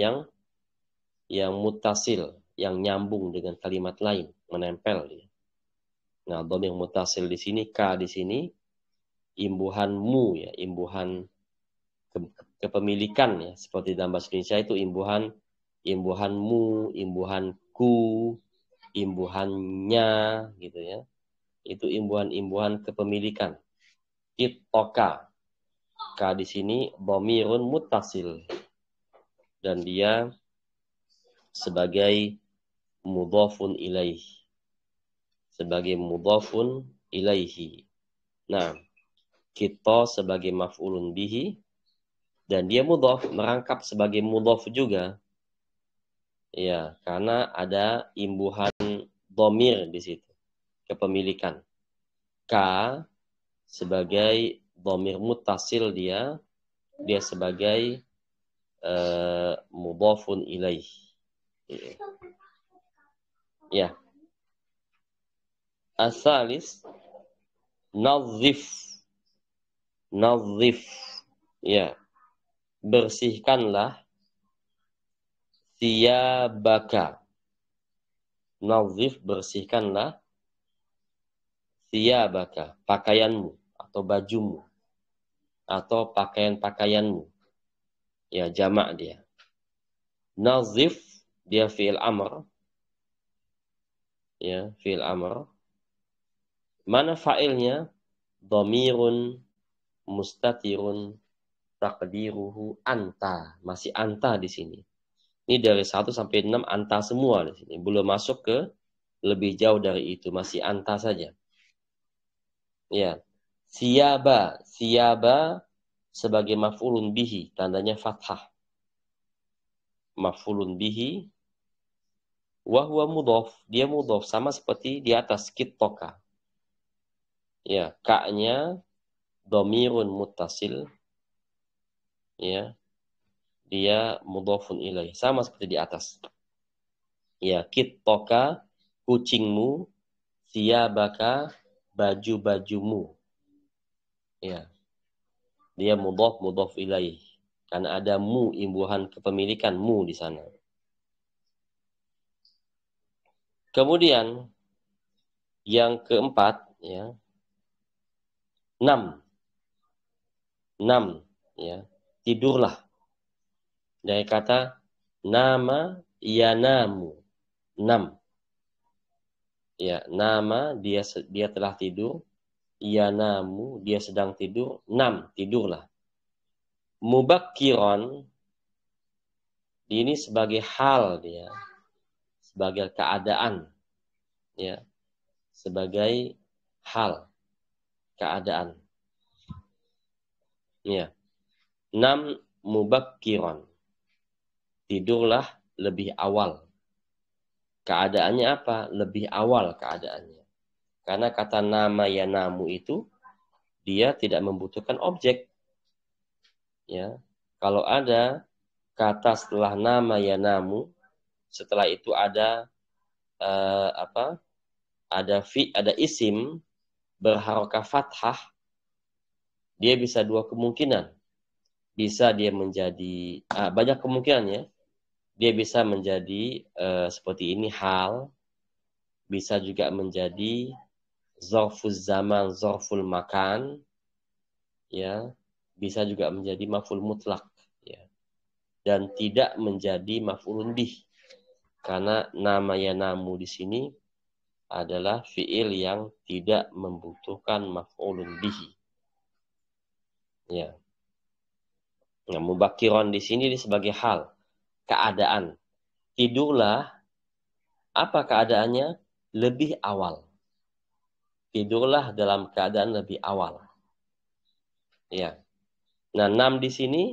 yang muttasil, yang nyambung dengan kalimat lain, menempel dia. Nah, dhamir muttasil di sini, ka di sini imbuhan mu, ya, imbuhan kepemilikan, ya, seperti dalam bahasa Indonesia itu imbuhan mu, imbuhan ku, imbuhannya, gitu ya. Itu imbuhan kepemilikan. Itoka. Ka di sini dhamirun muttasil. Dan dia sebagai mudhafun ilaih. Sebagai mudhafun ilaihi. Nah, kita sebagai maf'ulun bihi. Dan dia mudhaf, merangkap sebagai mudhaf juga. Ya, karena ada imbuhan dhamir di situ. Kepemilikan. Ka sebagai dhamir muttasil dia sebagai mudhafun ilaih. Ya. Asalis nazif. Ya. Bersihkanlah thiyabaka. Nazif, bersihkanlah thiyabaka, pakaianmu atau bajumu atau pakaian-pakaianmu. Ya, jamak dia. Nazif dia fi'il amr. Ya, fi'il amr. Mana fa'ilnya? Dhamirun mustatirun takdiruhu anta. Masih anta di sini. Ini dari 1 sampai 6 anta semua di sini. Belum masuk ke lebih jauh dari itu, masih anta saja. Ya. Siyaba sebagai maf'ulun bihi, tandanya fathah. Maf'ulun bihi wa huwa mudhaf, dia mudhaf sama seperti di atas kittoka. Ya, ka-nya dhamirun muttasil. Ya. Dia mudhafun ilaih, sama seperti di atas. Ya, kittoka, kucingmu, siyabaka, baju-bajumu. Ya. Dia mudhaf ilaih. Karena ada mu, imbuhan kepemilikan mu di sana. Kemudian yang keempat, ya, 6, ya, tidurlah. Dari kata nama yanamu, 6. Ya, nama dia telah tidur, yanamu dia sedang tidur, 6 tidurlah. Mubakkiran ini sebagai hal dia, sebagai keadaan, ya, sebagai hal keadaan. Ya. 6 mubakkiran. Tidurlah lebih awal. Keadaannya apa? Lebih awal keadaannya. Karena kata nama yanamu itu dia tidak membutuhkan objek. Ya. Kalau ada kata setelah nama yanamu, setelah itu ada ada isim berharokah fathah, dia bisa dua kemungkinan. Bisa dia menjadi banyak kemungkinan, ya. Dia bisa menjadi seperti ini hal, bisa juga menjadi zarful zaman, zarful makan, ya. Bisa juga menjadi maf'ul mutlak, ya. Dan tidak menjadi maf'ulun bih. Karena nama yanamu di sini adalah fiil yang tidak membutuhkan maf'ulun bihi. Ya. Nah, mubakkiran di sini sebagai hal, keadaan. Tidurlah, apa keadaannya? Lebih awal. Tidurlah dalam keadaan lebih awal. Ya. Nah, 6 di sini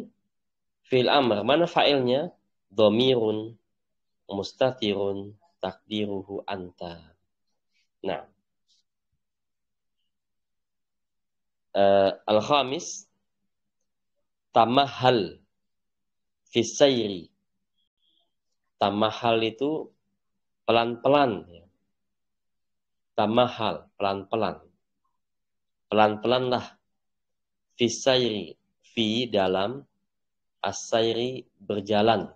fi'il amr. Mana fa'ilnya? Dhamirun mustatirun takdiruhu anta. Nah, al-khamis tamahal fisayri. Tamahal itu pelan-pelan, ya. Tamahal, pelan-pelan. Pelan-pelanlah. Fisayri, fi dalam, as-sayri berjalan.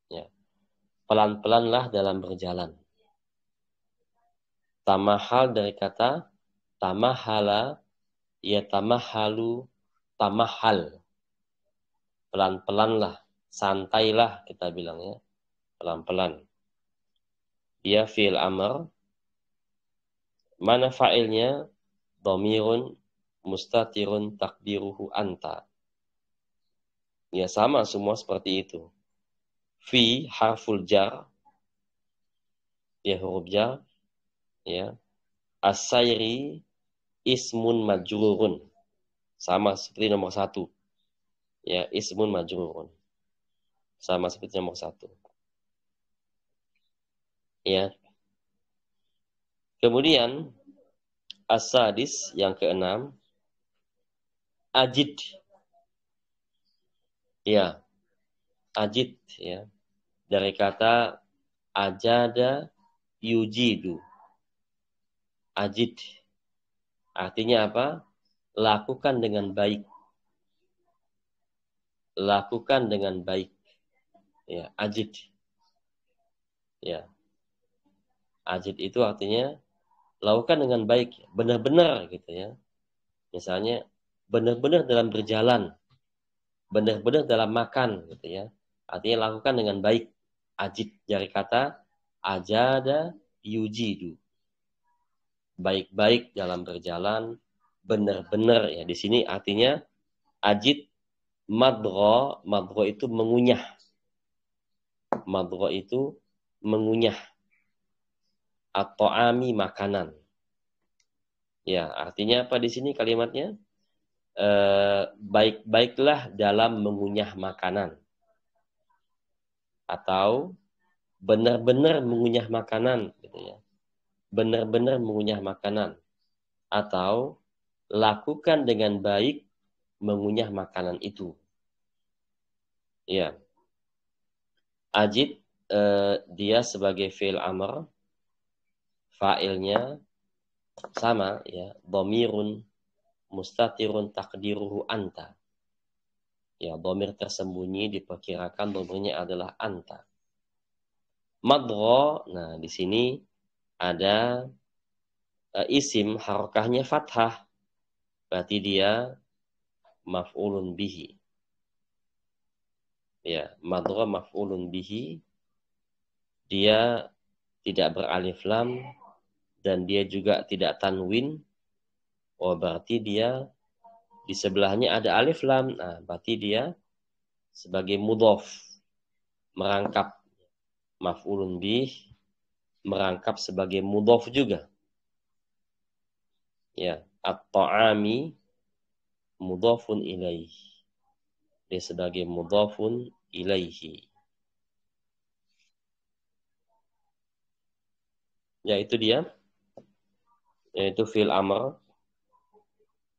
Ya. Pelan-pelanlah dalam berjalan. Tamahal dari kata tamahala, ya tamahalu, tamahal. Pelan-pelanlah, santailah kita bilang, ya. Pelan-pelan. Dia fi'il amr. Mana fa'ilnya? Dhamirun mustatirun takdiruhu anta. Ya, sama semua seperti itu. Fi harful jar, ya, huruf jar, ya. As-sayri ismun majrurun. Sama seperti nomor 1. Ya, ismun majrurun. Sama seperti nomor 1. Ya. Kemudian as-sadis yang ke-6, ajid. Ya, ajid, ya. Dari kata ajada yujidu. Ajid. Artinya apa? Lakukan dengan baik. Lakukan dengan baik. Ya, ajid. Ya. Ajid itu artinya lakukan dengan baik, benar-benar gitu, ya. Misalnya benar-benar dalam berjalan, benar-benar dalam makan gitu, ya. Artinya lakukan dengan baik. Ajid dari kata ajada yujidu. Baik-baik dalam berjalan, benar-benar, ya. Di sini artinya ajid madro itu mengunyah. Madro itu mengunyah. At-ta'ami makanan. Ya, artinya apa di sini kalimatnya? Baik-baiklah dalam mengunyah makanan. Atau benar-benar mengunyah makanan gitu, ya. Benar-benar mengunyah makanan. Atau lakukan dengan baik mengunyah makanan itu. Ya. Ajid dia sebagai fi'il amr, fa'ilnya sama, ya, dhamirun mustatirun takdiruhu anta. Ya, dhamir tersembunyi diperkirakan dhamirnya adalah anta. Madgha, nah di sini ada isim harokahnya fathah. Berarti dia maf'ulun bihi. Ya, madgha maf'ulun bihi. Dia tidak beralif lam dan dia juga tidak tanwin. Oh, berarti dia di sebelahnya ada alif lam. Nah, berarti dia sebagai mudhof, merangkap, maf'ulun bih, merangkap sebagai mudhof juga. Ya, at-ta'ami mudhofun ilaih. Dia sebagai mudhofun ilaihi. Ya, itu dia. Yaitu fi'il amr.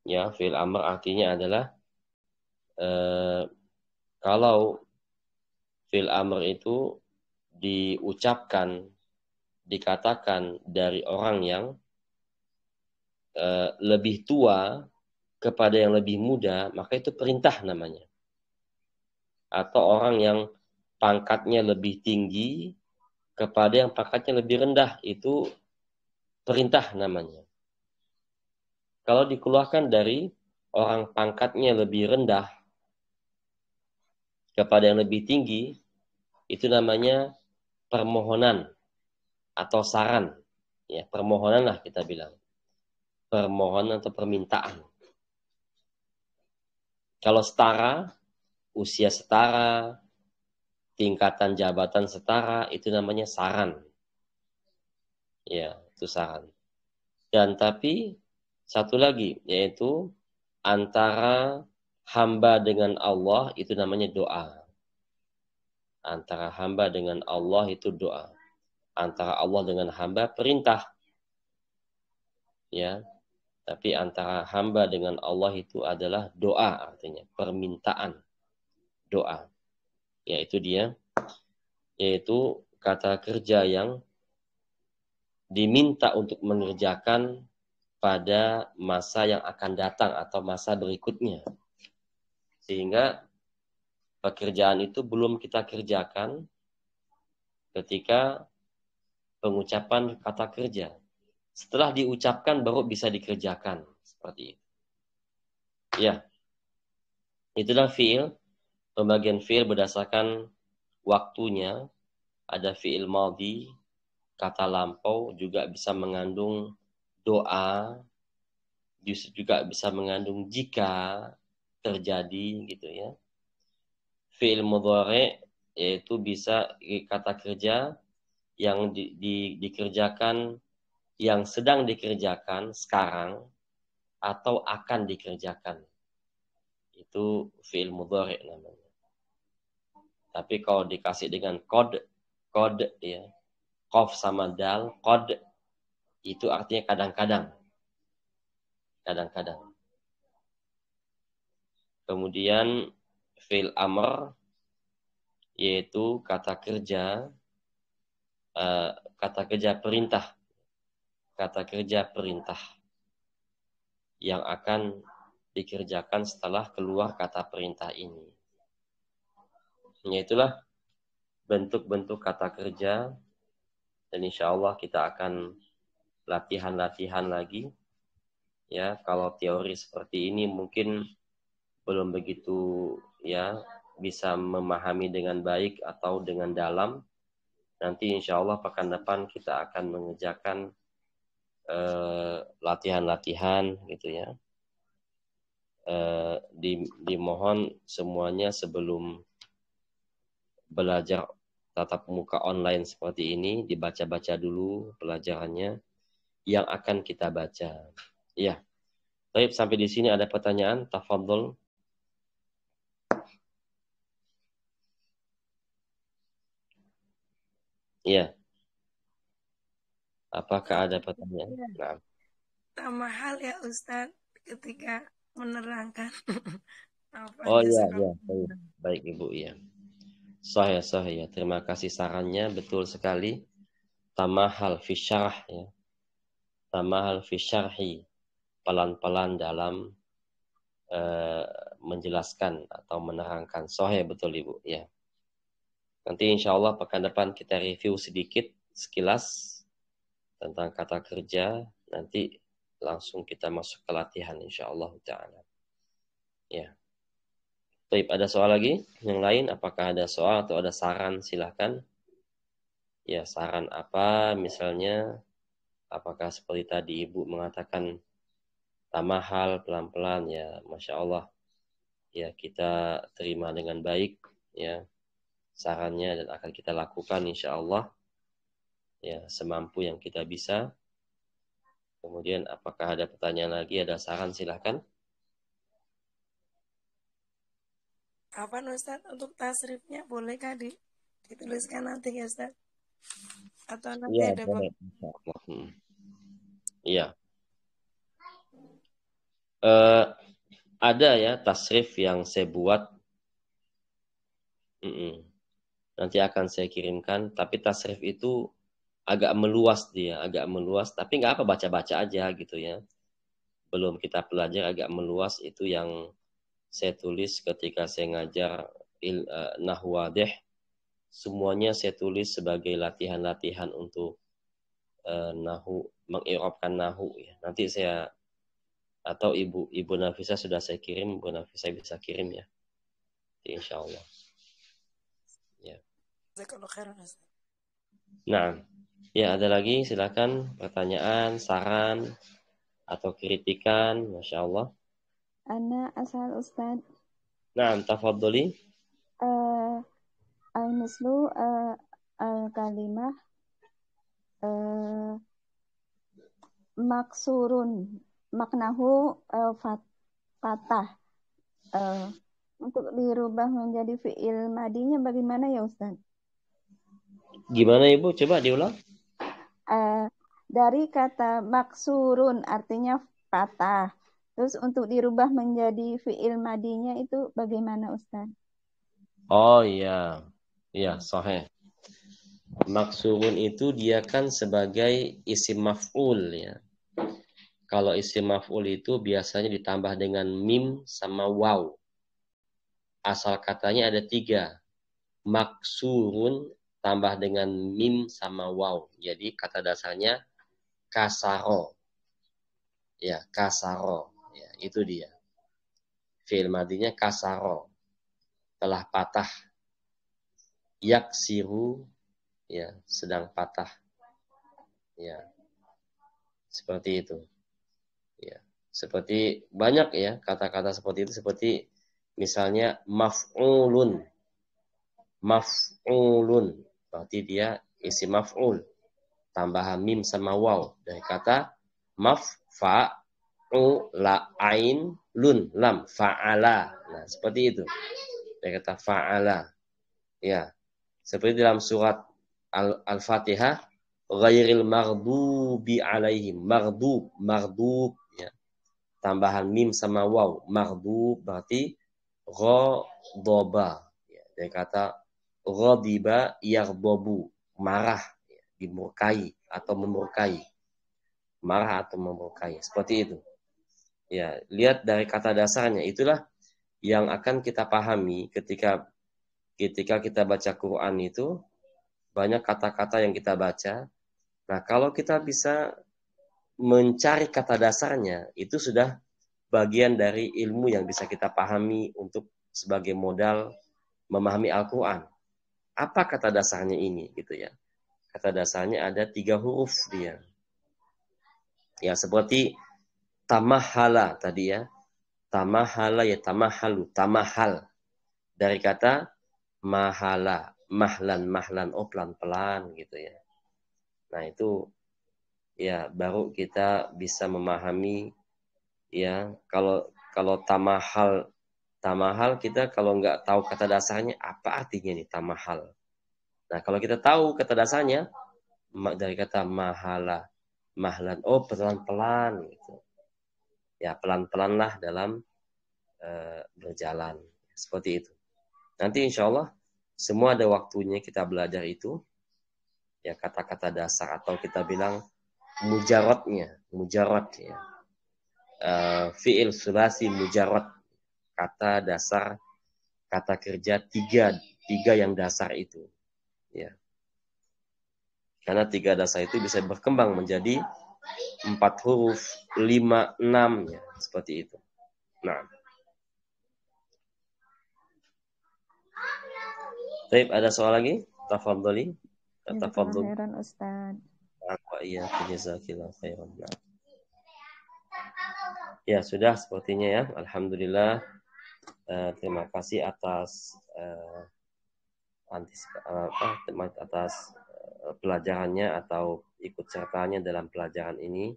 Ya, fi'il amr artinya adalah kalau fi'il amr itu diucapkan, dikatakan dari orang yang lebih tua kepada yang lebih muda, maka itu perintah namanya. Atau orang yang pangkatnya lebih tinggi kepada yang pangkatnya lebih rendah, itu perintah namanya. Kalau dikeluarkan dari orang pangkatnya lebih rendah kepada yang lebih tinggi, itu namanya permohonan atau saran. Ya, permohonan lah kita bilang. Permohonan atau permintaan. Kalau setara, usia setara, tingkatan jabatan setara, itu namanya saran. Ya, itu saran. Dan tapi satu lagi, yaitu antara hamba dengan Allah, itu namanya doa. Antara hamba dengan Allah itu doa. Antara Allah dengan hamba perintah. Ya. Tapi antara hamba dengan Allah itu adalah doa, artinya permintaan. Doa. Yaitu dia. Yaitu kata kerja yang diminta untuk mengerjakan pada masa yang akan datang atau masa berikutnya. Sehingga pekerjaan itu belum kita kerjakan ketika pengucapan kata kerja. Setelah diucapkan baru bisa dikerjakan. Seperti itu. Ya. Itulah fi'il. Pembagian fi'il berdasarkan waktunya. Ada fi'il madhi, kata lampau, juga bisa mengandung doa, juga bisa mengandung jika terjadi gitu ya. Fi'il mudhari yaitu bisa kata kerja yang dikerjakan, yang sedang dikerjakan sekarang atau akan dikerjakan. Itu fi'il mudhari namanya. Tapi kalau dikasih dengan kod ya, qaf sama dal, kod itu artinya kadang-kadang. Kadang-kadang. Kemudian fi'il amr yaitu kata kerja perintah. Kata kerja perintah yang akan dikerjakan setelah keluar kata perintah ini. Yaitulah bentuk-bentuk kata kerja, dan insya Allah kita akan latihan-latihan lagi. Ya, kalau teori seperti ini mungkin belum begitu ya bisa memahami dengan baik atau dengan dalam. Nanti insya Allah pekan depan kita akan mengerjakan latihan-latihan gitu ya. Dimohon semuanya sebelum belajar tatap muka online seperti ini dibaca-baca dulu pelajarannya yang akan kita baca. Ya. Baik, sampai di sini ada pertanyaan, tafadhol. Ya. Apakah ada pertanyaan? Nah. Tak mahal ya Ustadz ketika menerangkan. Oh iya, baik Ibu ya. Sahih ya. Terima kasih sarannya, betul sekali. Tamahal fi syarah ya. Tamahal fi syarhi. Pelan-pelan dalam menjelaskan atau menerangkan. Sahih betul Ibu ya. Nanti insya Allah pekan depan kita review sedikit sekilas tentang kata kerja. Nanti langsung kita masuk ke latihan insya Allah ta'ala. Ya. Baik, ada soal lagi? Yang lain, apakah ada soal atau ada saran? Silahkan. Ya, saran apa misalnya? Apakah seperti tadi Ibu mengatakan tamahal pelan-pelan, ya Masya Allah. Ya, kita terima dengan baik ya sarannya dan akan kita lakukan insya Allah ya semampu yang kita bisa. Kemudian apakah ada pertanyaan lagi, ada saran, silahkan. Apa Ustaz untuk tasrifnya bolehkah dituliskan nanti ya Ustaz? Atau nanti Iya, ada boleh. Iya. Ada ya tasrif yang saya buat. Nanti akan saya kirimkan. Tapi tasrif itu agak meluas dia, Tapi nggak apa, baca-baca aja gitu ya. Belum kita pelajari, agak meluas. Itu yang saya tulis ketika saya ngajar Nahwu Wadih. Semuanya saya tulis sebagai latihan-latihan untuk Nahwu, mengirobkan Nahwu ya. Nanti saya atau Ibu Nafisa sudah saya kirim, Ibu Nafisa bisa kirim ya. Insya Allah. Ya. Nah, ya ada lagi, silakan pertanyaan, saran atau kritikan, Masya Allah. Ana asal Ustaz. Nah, tafadholi. Al-mislu al-kalimah maksurun maknahu fatah. Untuk dirubah menjadi fi'il madinya bagaimana ya Ustaz? Gimana Ibu? Coba diulang. Dari kata maksurun artinya patah. Terus untuk dirubah menjadi fi'il madinya itu bagaimana Ustaz? Oh iya. Iya, sahih. Maksurun itu dia kan sebagai isim maf'ul ya. Kalau isim maf'ul itu biasanya ditambah dengan mim sama waw. Asal katanya ada 3. Maksurun tambah dengan mim sama waw. Jadi kata dasarnya kasaro. Ya, kasaro. Ya, itu dia. Fi'il madinya kasaro. Telah patah. Yaksiru, ya, sedang patah. Ya. Seperti itu. Ya. Seperti banyak ya kata-kata seperti itu, seperti misalnya maf'ulun. Maf'ulun. Berarti dia isi maf'ul. Tambahan mim sama waw. Dari kata maf'a'ula lun lam fa'ala. Nah, seperti itu. Dari kata fa'ala. Ya. Seperti dalam surat Al-Fatihah, ghairil maghdubi alaihim. Maghdub ya. Tambahan mim sama waw. Maghdub berarti ghadaba. Ya. Dari kata ghadiba yaghdabu, marah, ya. Dimurkai atau memurkai. Marah atau memurkai. Seperti itu. Ya, lihat dari kata dasarnya, itulah yang akan kita pahami ketika kita baca Quran itu. Banyak kata-kata yang kita baca. Nah, kalau kita bisa mencari kata dasarnya, itu sudah bagian dari ilmu yang bisa kita pahami untuk sebagai modal memahami Al-Quran. Apa kata dasarnya ini, gitu ya? Kata dasarnya ada 3 huruf dia. Ya, seperti tamahala tadi ya. Tamahala ya tamahalu, tamahal. Dari kata mahala, mahlan, oh pelan-pelan gitu ya. Nah, itu ya baru kita bisa memahami ya. Kalau tamahal kita kalau nggak tahu kata dasarnya apa artinya nih tamahal. Nah, kalau kita tahu kata dasarnya dari kata mahala, mahlan, oh pelan-pelan gitu. Ya, pelan-pelan lah dalam berjalan. Seperti itu. Nanti insya Allah semua ada waktunya kita belajar itu. Ya, kata-kata dasar atau kita bilang mujarotnya, mujarot ya. Fi'il sulasi mujarot, kata dasar kata kerja 3 3 yang dasar itu. Ya. Karena 3 dasar itu bisa berkembang menjadi 4 huruf, 5, 6, ya, seperti itu. Nah. Baik, ada soal lagi? Tafadhali. Jazakallahu khairan Ustaz. Iya, jazakallahu khairan. Ya, sudah sepertinya ya. Alhamdulillah. Terima kasih atas pelajarannya atau ikut sertanya dalam pelajaran ini.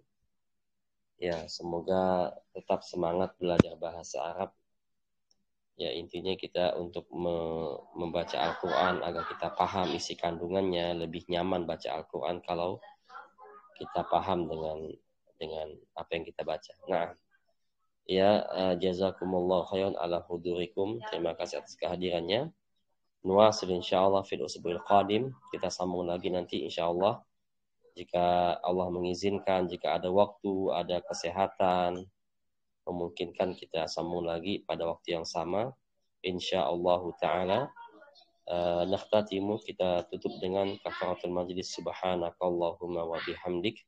Ya, semoga tetap semangat belajar bahasa Arab. Ya, intinya kita untuk membaca Al-Quran agar kita paham isi kandungannya, lebih nyaman baca Al-Quran kalau kita paham dengan apa yang kita baca. Nah, ya, jazakumullah khairan ala hudurikum. Terima kasih atas kehadirannya. Nuwasil insyaallah fil usbu'il qadim. Kita sambung lagi nanti insyaallah. Jika Allah mengizinkan, jika ada waktu, ada kesehatan, memungkinkan kita sambung lagi pada waktu yang sama. Insyaallah ta'ala. Nakhtatimu, kita tutup dengan kafaratul majlis. Subhanakallahumma wa bihamdik.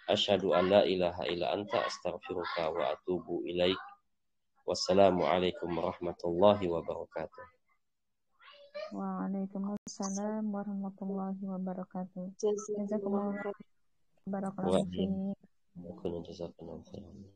Asyhadu an la ilaha illa anta astaghfiruka wa atubu ilaik. Wassalamualaikum warahmatullahi wabarakatuh. Waalaikumsalam warahmatullahi wabarakatuh. Jazakumullah barakallahu fiik. Wa jazakumullahu khairan.